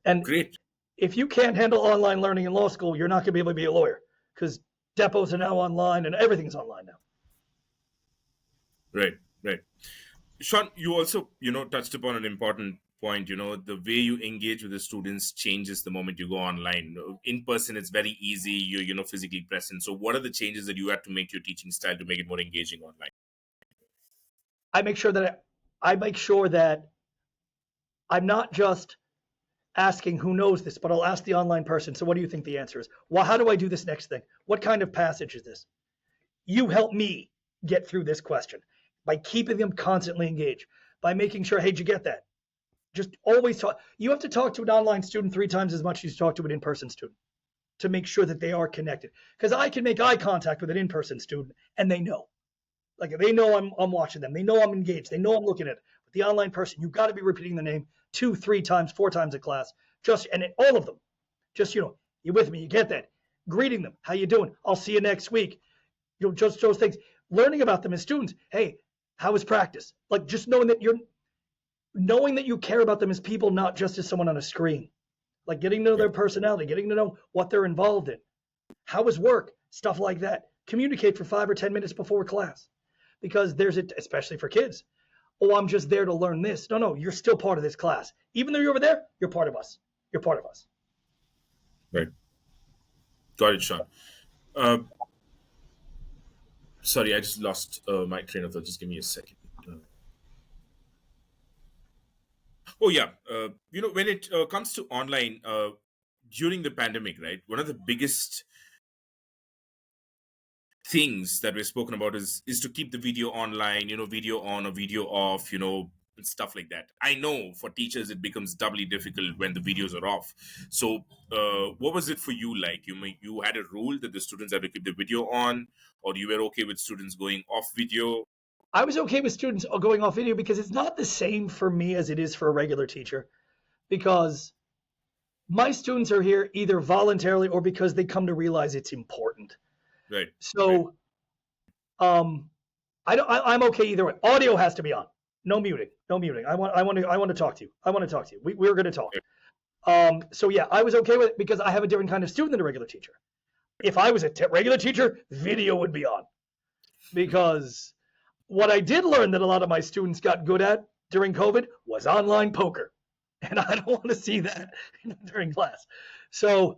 And great. If you can't handle online learning in law school, you're not going to be able to be a lawyer, because depots are now online and everything's online now. Right. Sean, you also, touched upon an important point. The way you engage with the students changes the moment you go online. In person, it's very easy. You're, physically present. So what are the changes that you had to make to your teaching style to make it more engaging online? I make sure that I'm not just asking who knows this, but I'll ask the online person, so what do you think the answer is? Well, how do I do this next thing? What kind of passage is this? You help me get through this question by keeping them constantly engaged, by making sure, hey, did you get that? Just always talk. You have to talk to an online student 3 times as much as you talk to an in-person student to make sure that they are connected. Because I can make eye contact with an in-person student and they know. Like, they know I'm watching them. They know I'm engaged. They know I'm looking at it. With the online person, you've got to be repeating the name 2, 3 times, 4 times a class. All of them. Just, you with me, you get that. Greeting them. How you doing? I'll see you next week. Just those things. Learning about them as students. Hey, how was practice? Like, just knowing that you care about them as people, not just as someone on a screen. Like, getting to know their personality, getting to know what they're involved in. How was work? Stuff like that. Communicate for 5 or 10 minutes before class. Because especially for kids. Oh, I'm just there to learn this. No, you're still part of this class. Even though you're over there, you're part of us. You're part of us. Right. Got it, Sean. Sorry, I just lost my train of thought. Just give me a second. When it comes to online, during the pandemic, right, one of the biggest things that we've spoken about is to keep the video online, video on or video off, and stuff like that. I know for teachers it becomes doubly difficult when the videos are off. So what was it for you like? You had a rule that the students had to keep the video on, or you were okay with students going off video? I was okay with students going off video because it's not the same for me as it is for a regular teacher, because my students are here either voluntarily or because they come to realize it's important. Right. So, I'm okay either way. Audio has to be on. No muting. I want to talk to you. We're going to talk. So yeah, I was okay with it because I have a different kind of student than a regular teacher. If I was a regular teacher, video would be on. Because what I did learn that a lot of my students got good at during COVID was online poker. And I don't want to see that during class. So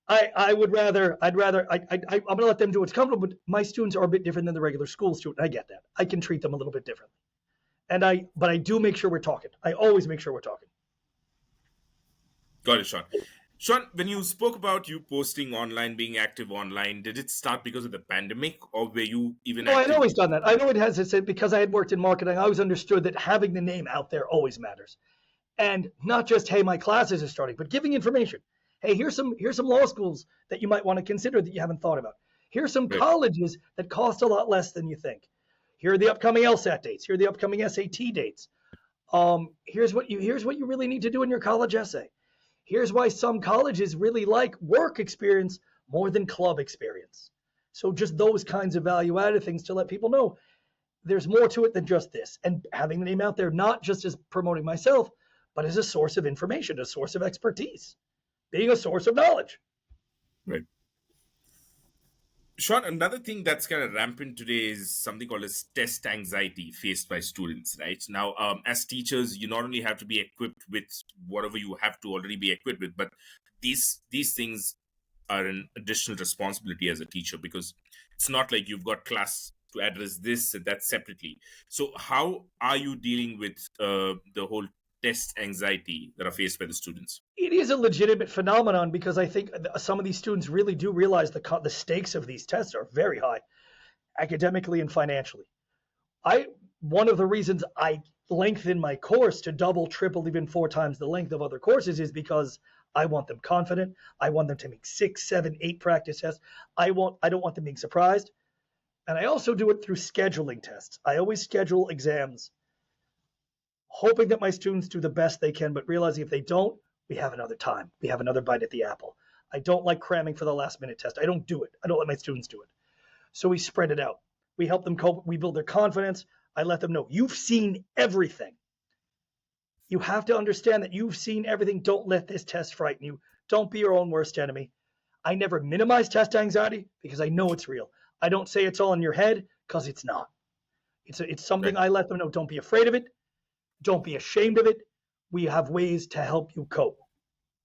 I'm going to let them do what's comfortable, but my students are a bit different than the regular school student. I get that. I can treat them a little bit differently. But I do make sure we're talking. I always make sure we're talking. Got it, Sean. Sean, when you spoke about you posting online, being active online, did it start because of the pandemic, or were you even No, I'd active? always done that. I know it has. It's because I had worked in marketing. I always understood that having the name out there always matters, and not just hey, my classes are starting, but giving information. Hey, here's some law schools that you might want to consider that you haven't thought about. Here's some Right. colleges that cost a lot less than you think. Here are the upcoming LSAT dates. Here are the upcoming SAT dates. Here's what you really need to do in your college essay. Here's why some colleges really like work experience more than club experience. So just those kinds of value added things to let people know there's more to it than just this. And having the name out there, not just as promoting myself, but as a source of information, a source of expertise, being a source of knowledge. Right. Sean, another thing that's kind of rampant today is something called as test anxiety faced by students, right? Now, as teachers, you not only have to be equipped with whatever you have to already be equipped with, but these things are an additional responsibility as a teacher, because it's not like you've got class to address this and that separately. So how are you dealing with the whole test anxiety that are faced by the students? It is a legitimate phenomenon because I think some of these students really do realize the stakes of these tests are very high, academically and financially. One of the reasons I lengthen my course to double, triple, even 4 times the length of other courses is because I want them confident. I want them to make 6, 7, 8 practice tests. I don't want them being surprised. And I also do it through scheduling tests. I always schedule exams, hoping that my students do the best they can, but realizing if they don't, we have another time. We have another bite at the apple. I don't like cramming for the last minute test. I don't do it. I don't let my students do it. So we spread it out. We help them cope. We build their confidence. I let them know you've seen everything. You have to understand that you've seen everything. Don't let this test frighten you. Don't be your own worst enemy. I never minimize test anxiety because I know it's real. I don't say it's all in your head because it's not. It's something I let them know. Don't be afraid of it. Don't be ashamed of it. We have ways to help you cope.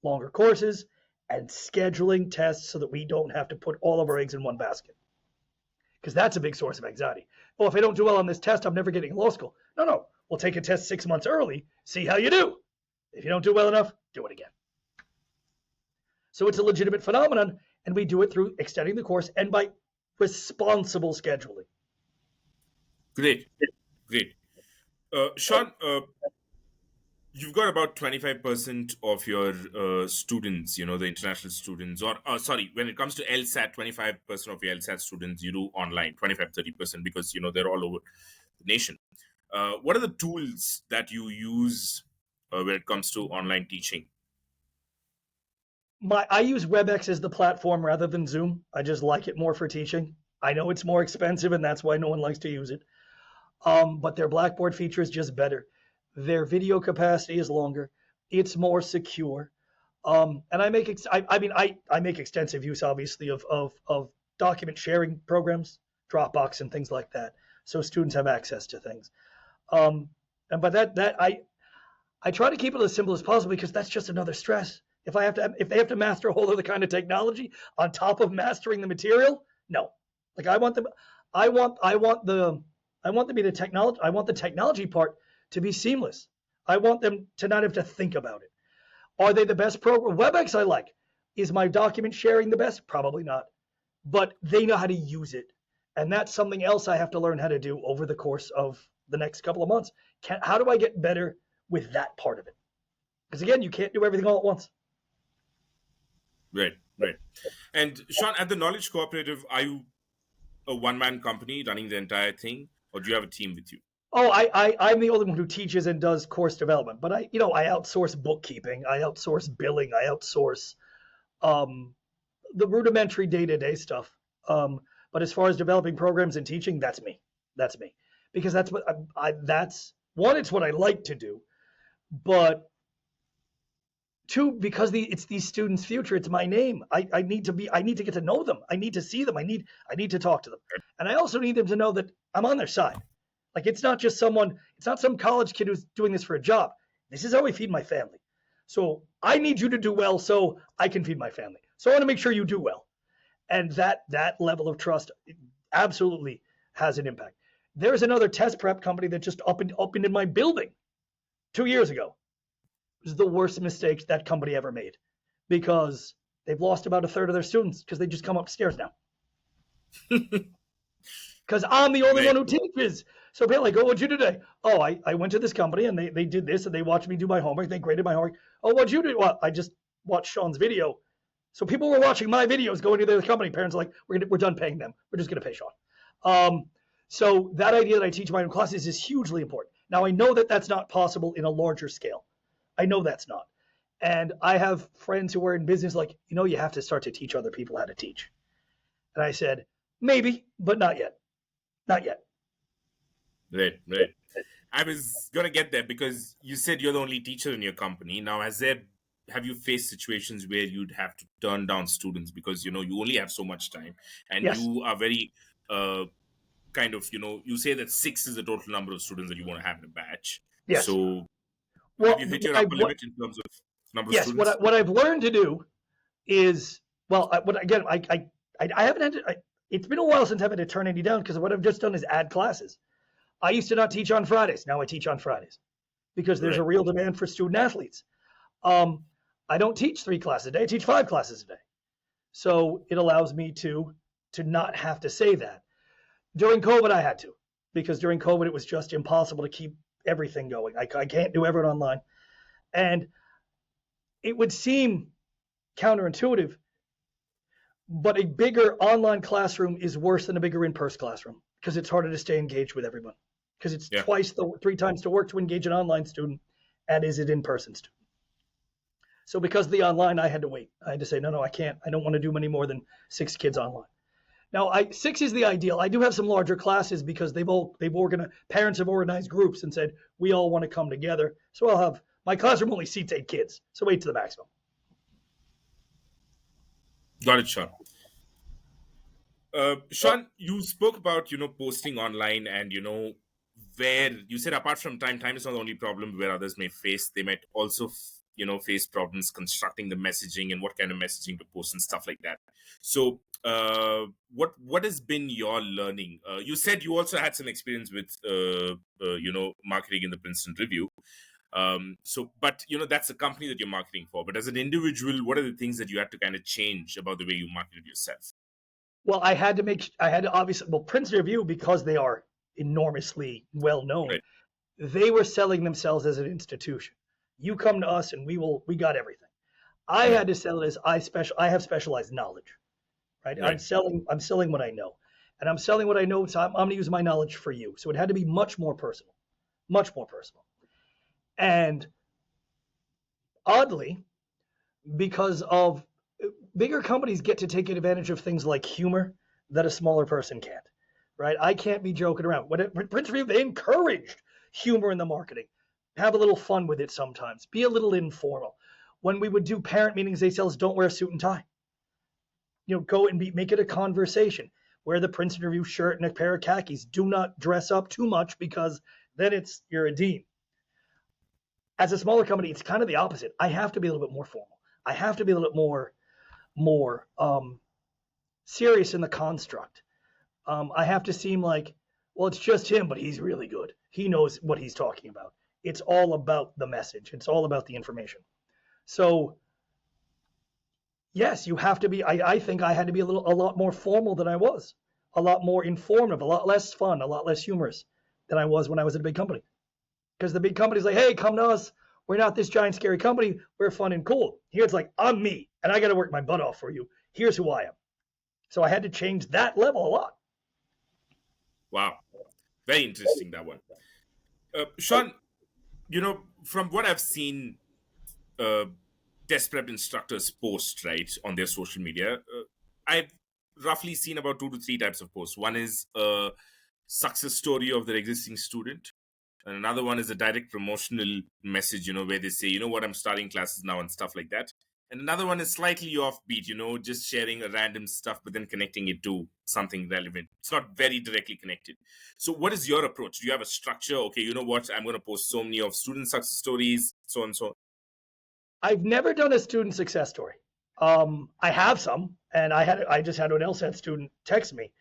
Longer courses and scheduling tests so that we don't have to put all of our eggs in one basket. Because that's a big source of anxiety. Oh, if I don't do well on this test, I'm never getting in law school. No. We'll take a test 6 months early, see how you do. If you don't do well enough, do it again. So it's a legitimate phenomenon, and we do it through extending the course and by responsible scheduling. Great. Sean, you've got about 25% of your students, the international students, or sorry, when it comes to LSAT, 25% of your LSAT students you do online, 25-30%, because, they're all over the nation. What are the tools that you use when it comes to online teaching? I use WebEx as the platform rather than Zoom. I just like it more for teaching. I know it's more expensive, and that's why no one likes to use it. But their Blackboard feature is just better. Their video capacity is longer. It's more secure. And I make extensive use, obviously, of document sharing programs, Dropbox and things like that, so students have access to things. And by that I try to keep it as simple as possible because that's just another stress. If they have to master a whole other kind of technology on top of mastering the material, no. Like I want the technology part to be seamless. I want them to not have to think about it. Are they the best program? WebEx I like. Is my document sharing the best? Probably not. But they know how to use it. And that's something else I have to learn how to do over the course of the next couple of months. How do I get better with that part of it? Because again, you can't do everything all at once. Right. And Sean, at the Knowledge Cooperative, are you a one-man company running the entire thing, or do you have a team with you? Oh, I'm the only one who teaches and does course development, but I outsource bookkeeping, I outsource billing, I outsource the rudimentary day-to-day stuff. But as far as developing programs and teaching, that's me, because that's what it's what I like to do, but two, because it's these students' future, it's my name. I need to get to know them. I need to see them. I need to talk to them, and I also need them to know that I'm on their side. Like it's not some college kid who's doing this for a job. This is how I feed my family. So I need you to do well so I can feed my family. So I want to make sure you do well. And that level of trust absolutely has an impact. There's another test prep company that just opened in my building 2 years ago. It was the worst mistake that company ever made because they've lost about a third of their students because they just come upstairs now. Because I'm the only one who teaches. So people are like, oh, what'd you do today? Oh, I went to this company and they did this and they watched me do my homework. They graded my homework. Oh, what'd you do? Well, I just watched Sean's video. So people were watching my videos going to their company. Parents are like, we're done paying them. We're just going to pay Sean. So that idea that I teach my own classes is hugely important. Now, I know that that's not possible in a larger scale. I know that's not. And I have friends who are in business like, you have to start to teach other people how to teach. And I said, maybe, but not yet. Not yet. Right. I was going to get there because you said you're the only teacher in your company. Now, have you faced situations where you'd have to turn down students because, you only have so much time and Yes. you are very you say that 6 is the total number of students that you want to have in a batch. Yes. So have you hit your upper limit in terms of number of students? Yes. What I've learned to do is, I haven't had to, it's been a while since I've had to turn any down because what I've just done is add classes. I used to not teach on Fridays. Now I teach on Fridays because there's a real demand for student athletes. I don't teach 3 classes a day. I teach 5 classes a day. So it allows me to not have to say that. During COVID, I had to, because during COVID, it was just impossible to keep everything going. I can't do everything online. And it would seem counterintuitive, but a bigger online classroom is worse than a bigger in-person classroom because it's harder to stay engaged with everyone because it's 3 times the work to engage an online student as an in-person student. So because of the online, I had to wait. I had to say, no, I can't. I don't want to do many more than 6 kids online. Now, 6 is the ideal. I do have some larger classes because parents have organized groups and said, we all want to come together. So I'll have, my classroom only seats 8 kids. So 8 to the maximum. Got it, Sean. Sean, you spoke about, posting online and, where you said apart from time is not the only problem where others may face. They might also, face problems constructing the messaging and what kind of messaging to post and stuff like that. So what has been your learning? You said you also had some experience with, marketing in the Princeton Review. But that's a company that you're marketing for. But as an individual, what are the things that you had to kind of change about the way you marketed yourself? Well, I had to obviously, Princeton Review, because they are enormously well known, right. They were selling themselves as an institution. You come to us and we got everything. I had to sell it as I have specialized knowledge, right? I'm selling what I know, and I'm selling what I know. So I'm going to use my knowledge for you. So it had to be much more personal. And oddly, because of bigger companies get to take advantage of things like humor that a smaller person can't, right? I can't be joking around. When Princeton Review, they encouraged humor in the marketing. Have a little fun with it sometimes. Be a little informal. When we would do parent meetings, they tell us don't wear a suit and tie. Go and make it a conversation. Wear the Princeton Review shirt and a pair of khakis. Do not dress up too much because then you're a dean. As a smaller company, it's kind of the opposite. I have to be a little bit more formal. I have to be a little bit more serious in the construct. I have to seem like, well, it's just him, but he's really good. He knows what he's talking about. It's all about the message. It's all about the information. So, yes, you have to be. I think I had to be a lot more formal than I was, a lot more informative, a lot less fun, a lot less humorous than I was when I was at a big company. Because the big company's like, hey, come to us. We're not this giant scary company. We're fun and cool. Here it's like, I'm me, and I got to work my butt off for you. Here's who I am. So I had to change that level a lot. Wow. Very interesting, that one. Sean, from what I've seen test prep instructors post, right, on their social media, I've roughly seen about 2 to 3 types of posts. One is a success story of their existing student. And another one is a direct promotional message, where they say, I'm starting classes now and stuff like that. And another one is slightly offbeat, just sharing a random stuff, but then connecting it to something relevant. It's not very directly connected. So what is your approach? Do you have a structure? Okay, you know what? I'm going to post so many of student success stories, so and so. I've never done a student success story. I have some, and I just had an LSAT student text me.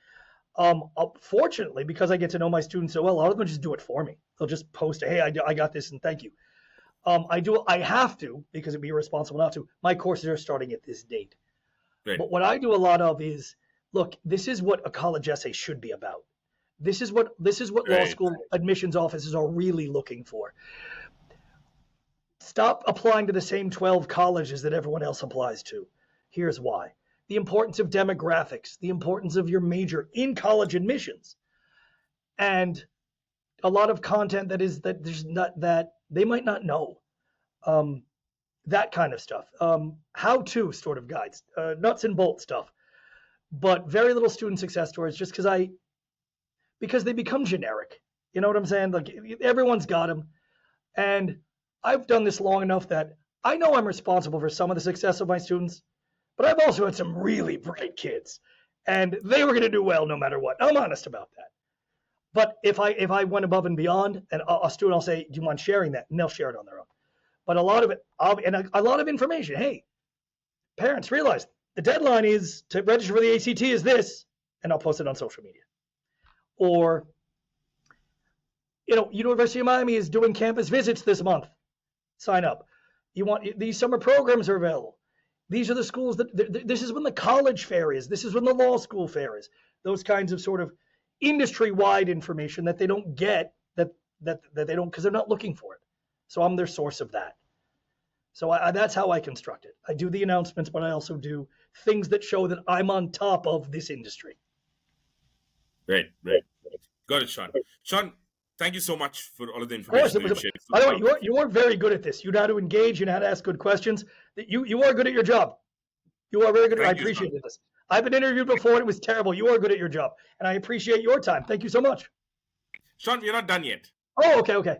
Fortunately, because I get to know my students so well, a lot of them just do it for me. They'll just post, "Hey, I got this, and thank you." I have to, because it'd be irresponsible not to. My courses are starting at this date. Right. But what I do a lot of is, look, this is what a college essay should be about. This is what law Right. school admissions offices are really looking for. Stop applying to the same 12 colleges that everyone else applies to. Here's why. The importance of demographics, the importance of your major in college admissions, and a lot of content that there's not that they might not know. That kind of stuff. How-to sort of guides, nuts and bolts stuff, but very little student success stories, just because they become generic. You know what I'm saying? Like, everyone's got them, and I've done this long enough that I know I'm responsible for some of the success of my students, but I've also had some really bright kids, and they were going to do well no matter what. I'm honest about that. But if I went above and beyond, and a student, I'll say, "Do you mind sharing that?" And they'll share it on their own. But a lot of it, and a lot of information. Hey, parents, realize the deadline is to register for the ACT is this, and I'll post it on social media. Or, University of Miami is doing campus visits this month. Sign up. These summer programs are available. These are the schools this is when the college fair is. This is when the law school fair is. Those kinds of sort of industry-wide information that they don't get, that they don't, because they're not looking for it. So I'm their source of that. So that's how I construct it. I do the announcements, but I also do things that show that I'm on top of this industry. Right. Got it, Sean. Sean, thank you so much for all of the Of course, information that you shared. by the way, you are very good at this. You know how to engage. You know how to ask good questions. You are good at your job. You are very good. I appreciate this. I've been interviewed before, and it was terrible. You are good at your job, and I appreciate your time. Thank you so much. Sean, we're not done yet. Oh, okay.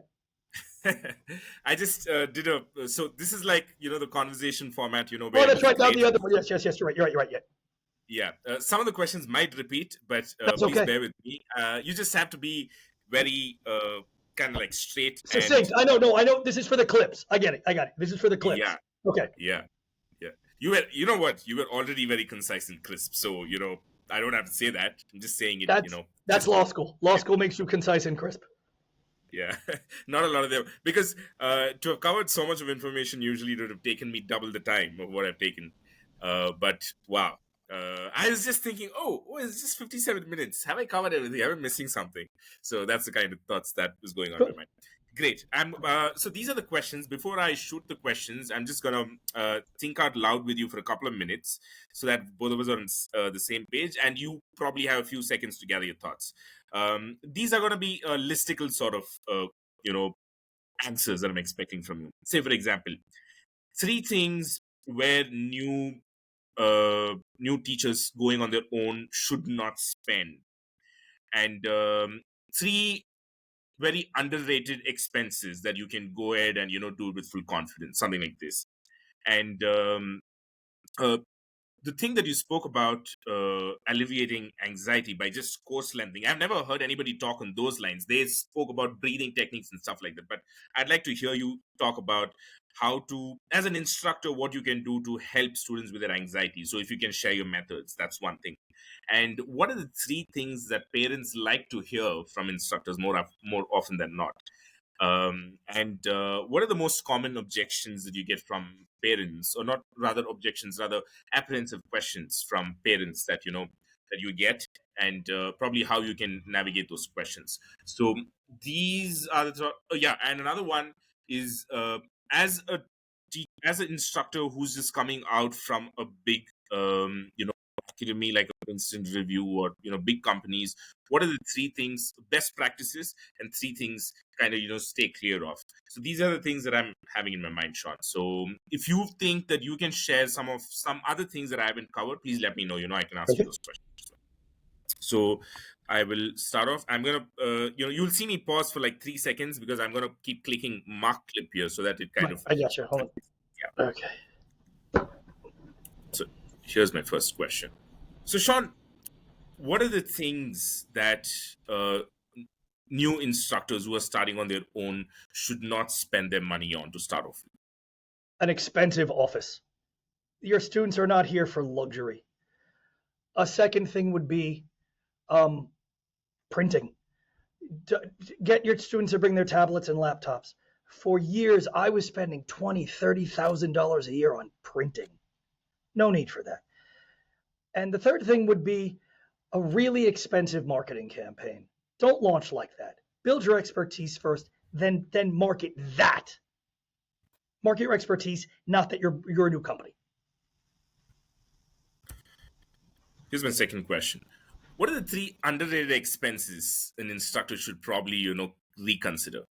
I just did so this is like, the conversation format, where that's right. Down the other one. Yes, you're right. Yeah. Some of the questions might repeat, but That's please okay. bear with me. You just have to be very kind of like straight. Succinct. I know. This is for the clips. I get it. This is for the clips. Yeah. Okay. Yeah. You know what? You were already very concise and crisp. So, I don't have to say that. I'm just saying it, That's law school. Law school makes you concise and crisp. Yeah, not a lot of them. Because to have covered so much of information, usually it would have taken me double the time of what I've taken. But wow. I was just thinking, it's just 57 minutes. Have I covered everything? Am I missing something? So that's the kind of thoughts that was going on in my mind. Great. So these are the questions. Before I shoot the questions, I'm just going to think out loud with you for a couple of minutes so that both of us are on the same page, and you probably have a few seconds to gather your thoughts. These are going to be listicle sort of, answers that I'm expecting from you. Say, for example, 3 things where new teachers going on their own should not spend, and 3 very underrated expenses that you can go ahead and do with full confidence, something like this. And the thing that you spoke about, alleviating anxiety by just course lengthening, I've never heard anybody talk on those lines. They spoke about breathing techniques and stuff like that, but I'd like to hear you talk about how to, as an instructor, what you can do to help students with their anxiety. So if you can share your methods, that's one thing. And what are the 3 things that parents like to hear from instructors more often than not? And what are the most common objections that you get from parents, or not rather objections, rather apprehensive questions from parents that you get, and probably how you can navigate those questions. So these are and another one is, as an instructor who's just coming out from a big academy like a Princeton review, or big companies, what are the 3 things, best practices, and 3 things kind of stay clear of? So these are the things that I'm having in my mind, Sean. So if you think that you can share some other things that I haven't covered, please let me know. I can ask you those questions. So I will start off. I'm gonna you'll see me pause for like 3 seconds, because I'm gonna keep clicking mark clip here so that it kind of I got you. Hold on. Yeah. Okay. So here's my first question. So Sean, what are the things that new instructors who are starting on their own should not spend their money on to start off with? An expensive office. Your students are not here for luxury. A second thing would be Printing. Get your students to bring their tablets and laptops. For years, I was spending $20,000, $30,000 a year on printing. No need for that. And the third thing would be a really expensive marketing campaign. Don't launch like that. Build your expertise first, then market that. Market your expertise, not that you're a new company. Here's my second question. What are the 3 underrated expenses an instructor should probably, reconsider?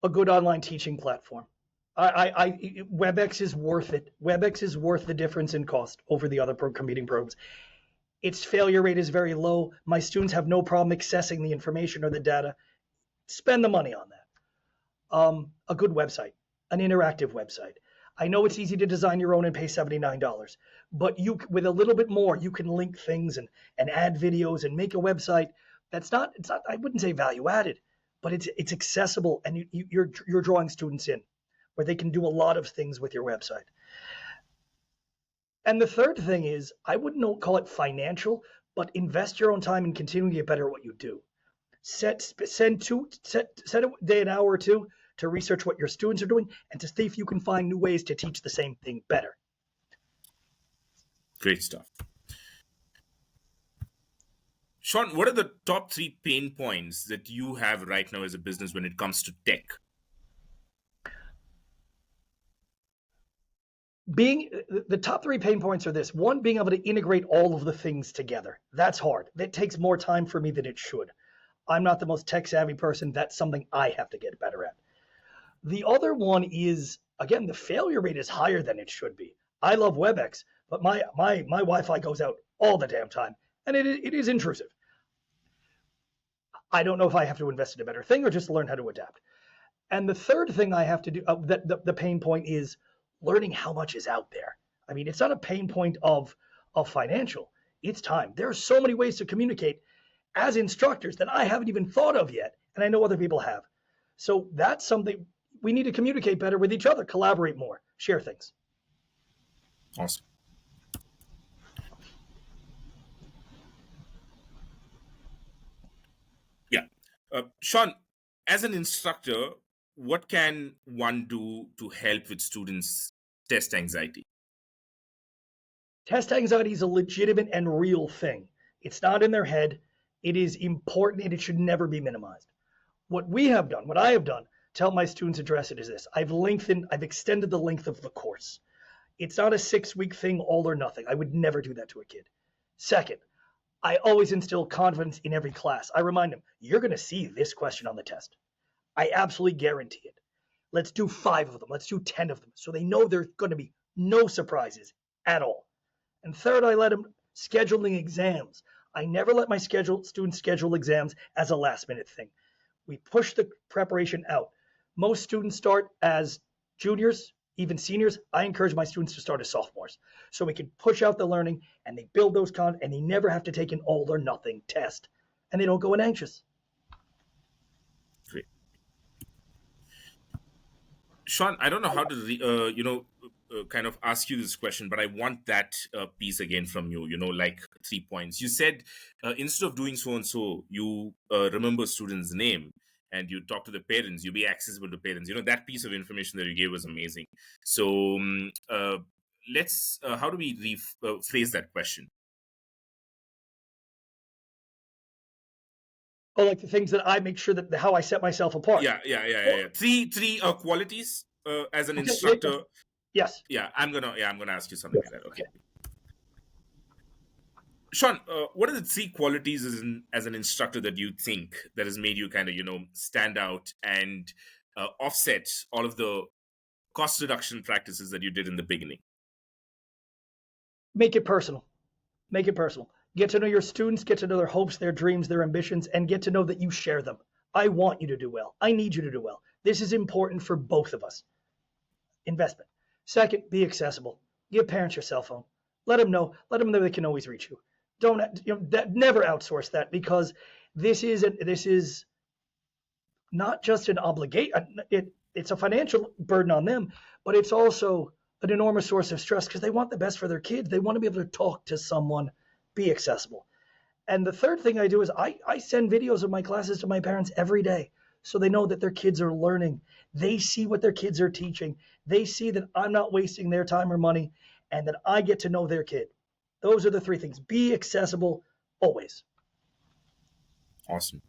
A good online teaching platform. WebEx is worth it. WebEx is worth the difference in cost over the other competing programs. Its failure rate is very low. My students have no problem accessing the information or the data. Spend the money on that. A good website, an interactive website. I know it's easy to design your own and pay $79, but with a little bit more, you can link things and add videos and make a website it's not, I wouldn't say value added, but it's accessible, and you're drawing students in where they can do a lot of things with your website. And the third thing is, I wouldn't call it financial, but invest your own time and continue to get better at what you do. Set a day, an hour or two to research what your students are doing and to see if you can find new ways to teach the same thing better. Great stuff. Sean, what are the top 3 pain points that you have right now as a business when it comes to tech? The top 3 pain points are this. 1, being able to integrate all of the things together. That's hard. That takes more time for me than it should. I'm not the most tech savvy person. That's something I have to get better at. The other one is, again, the failure rate is higher than it should be. I love WebEx, but my Wi-Fi goes out all the damn time, and it is intrusive. I don't know if I have to invest in a better thing or just learn how to adapt. And the third thing I have to do, the pain point is learning how much is out there. I mean, it's not a pain point of financial. It's time. There are so many ways to communicate as instructors that I haven't even thought of yet, and I know other people have. So that's something we need to communicate better with each other, collaborate more, share things. Awesome. Yeah. Sean, as an instructor, what can one do to help with students' test anxiety? Test anxiety is a legitimate and real thing. It's not in their head. It is important, and it should never be minimized. What I have done to help my students address it is this. I've extended the length of the course. It's not a 6-week thing, all or nothing. I would never do that to a kid. Second, I always instill confidence in every class. I remind them, you're going to see this question on the test. I absolutely guarantee it. Let's do 5 of them. Let's do 10 of them. So they know there's going to be no surprises at all. And third, I let them scheduling exams. I never let my students schedule exams as a last minute thing. We push the preparation out. Most students start as juniors, even seniors. I encourage my students to start as sophomores so we can push out the learning and they build those and they never have to take an all or nothing test and they don't go in anxious. Great. Sean, I don't know how to, kind of ask you this question, but I want that piece again from you, like 3 points. You said instead of doing so and so, you remember student's name and you talk to the parents, you be accessible to parents. That piece of information that you gave was amazing. So how do we rephrase that question? Oh, like the things that I make sure that how I set myself apart. Yeah. Three qualities as an instructor. Yes. Yeah, I'm gonna ask you something like that. Okay. Sean, what are the 3 qualities as an instructor that you think that has made you kind of, stand out and offset all of the cost reduction practices that you did in the beginning? Make it personal. Get to know your students, get to know their hopes, their dreams, their ambitions, and get to know that you share them. I want you to do well. I need you to do well. This is important for both of us. Investment. Second, be accessible. Give parents your cell phone. Let them know they can always reach you. Never outsource that, because this is not just an obligation. It's a financial burden on them, but it's also an enormous source of stress because they want the best for their kids. They want to be able to talk to someone, be accessible. And the third thing I do is I send videos of my classes to my parents every day so they know that their kids are learning. They see what their kids are teaching. They see that I'm not wasting their time or money and that I get to know their kid. Those are the three things. Be accessible always. Awesome.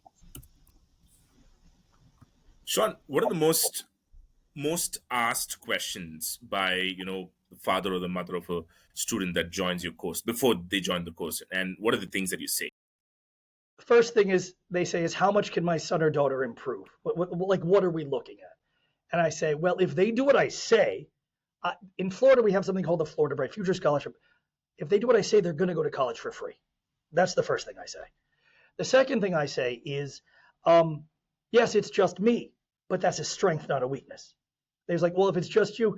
Sean, what are the most asked questions by the father or the mother of a student that joins your course before they join the course, and what are the things that you say? First thing is they say is how much can my son or daughter improve? What are we looking at? And I say, well, if they do what I say, in Florida we have something called the Florida Bright Future Scholarship. If they do what I say, they're going to go to college for free. That's the first thing I say. The second thing I say is, yes, it's just me, but that's a strength, not a weakness. There's like, well, if it's just you,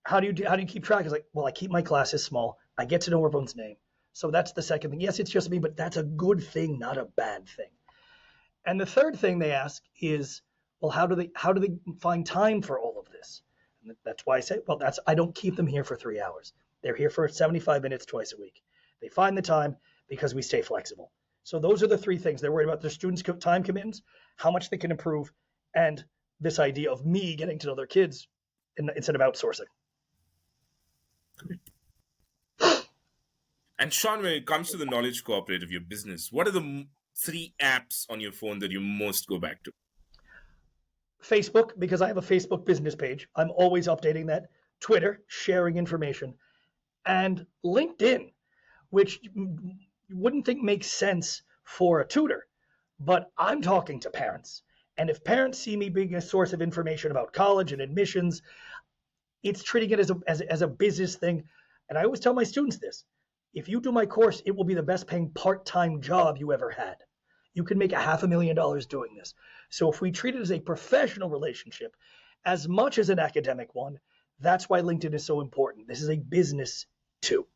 how do you keep track? It's like, well, I keep my classes small. I get to know everyone's name. So that's the second thing. Yes, it's just me, but that's a good thing, not a bad thing. And the third thing they ask is, well, how do they find time for all of this? And that's why I say, well, I don't keep them here for 3 hours. They're here for 75 minutes twice a week. They find the time because we stay flexible. So those are the three things. They're worried about their students' time commitments, how much they can improve, and this idea of me getting to know their kids instead of outsourcing. And Sean, when it comes to the Knowledge Cooperative, your business, what are the three apps on your phone that you most go back to? Facebook, because I have a Facebook business page. I'm always updating that. Twitter, sharing information. And LinkedIn, which you wouldn't think makes sense for a tutor, but I'm talking to parents. And if parents see me being a source of information about college and admissions, it's treating it as a business thing. And I always tell my students this. If you do my course, it will be the best paying part-time job you ever had. You can make $500,000 doing this. So if we treat it as a professional relationship, as much as an academic one, that's why LinkedIn is so important. This is a business too.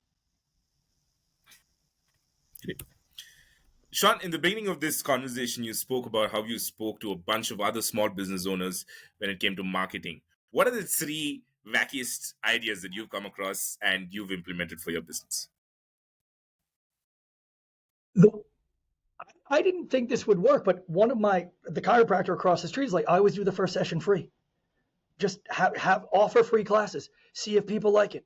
Sean, in the beginning of this conversation, you spoke about how you spoke to a bunch of other small business owners when it came to marketing. What are the three wackiest ideas that you've come across and you've implemented for your business? I didn't think this would work, but the chiropractor across the street is like, I always do the first session free. Just offer free classes, see if people like it,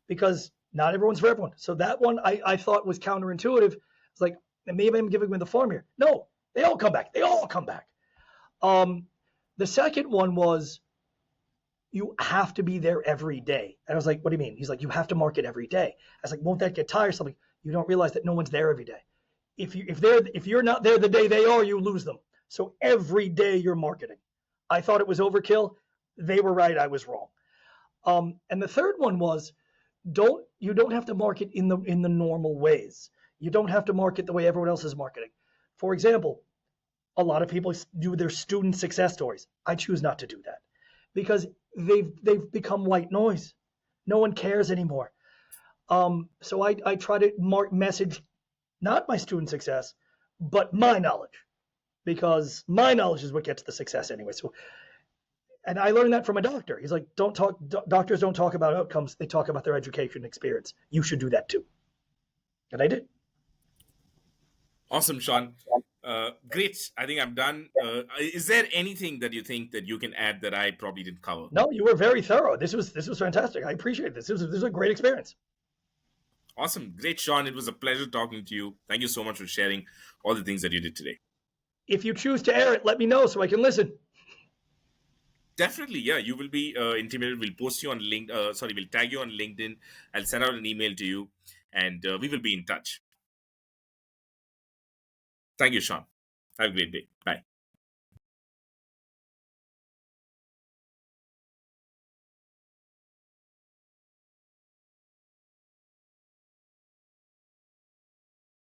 because not everyone's for everyone. So that one I thought was counterintuitive. It's like, maybe I'm giving them the farm here. No, they all come back. They all come back. The second one was, you have to be there every day. And I was like, what do you mean? He's like, you have to market every day. I was like, won't that get tiresome? You don't realize that no one's there every day. If you're not there the day they are, you lose them. So every day you're marketing. I thought it was overkill. They were right. I was wrong. And the third one was, you don't have to market in the normal ways. You don't have to market the way everyone else is marketing. For example, a lot of people do their student success stories. I choose not to do that because they've become white noise. No one cares anymore. So I try to message not my student success, but my knowledge, because my knowledge is what gets the success anyway. So, and I learned that from a doctor. He's like, doctors don't talk about outcomes. They talk about their education experience. You should do that too. And I did. Awesome, Sean. Great. I think I'm done. Is there anything that you think that you can add that I probably didn't cover? No, you were very thorough. This was fantastic. I appreciate this. This was a great experience. Awesome. Great, Sean. It was a pleasure talking to you. Thank you so much for sharing all the things that you did today. If you choose to air it, let me know so I can listen. Definitely, yeah. You will be intimated. We'll post you on we'll tag you on LinkedIn. I'll send out an email to you, and we will be in touch. Thank you, Sean. Have a great day. Bye.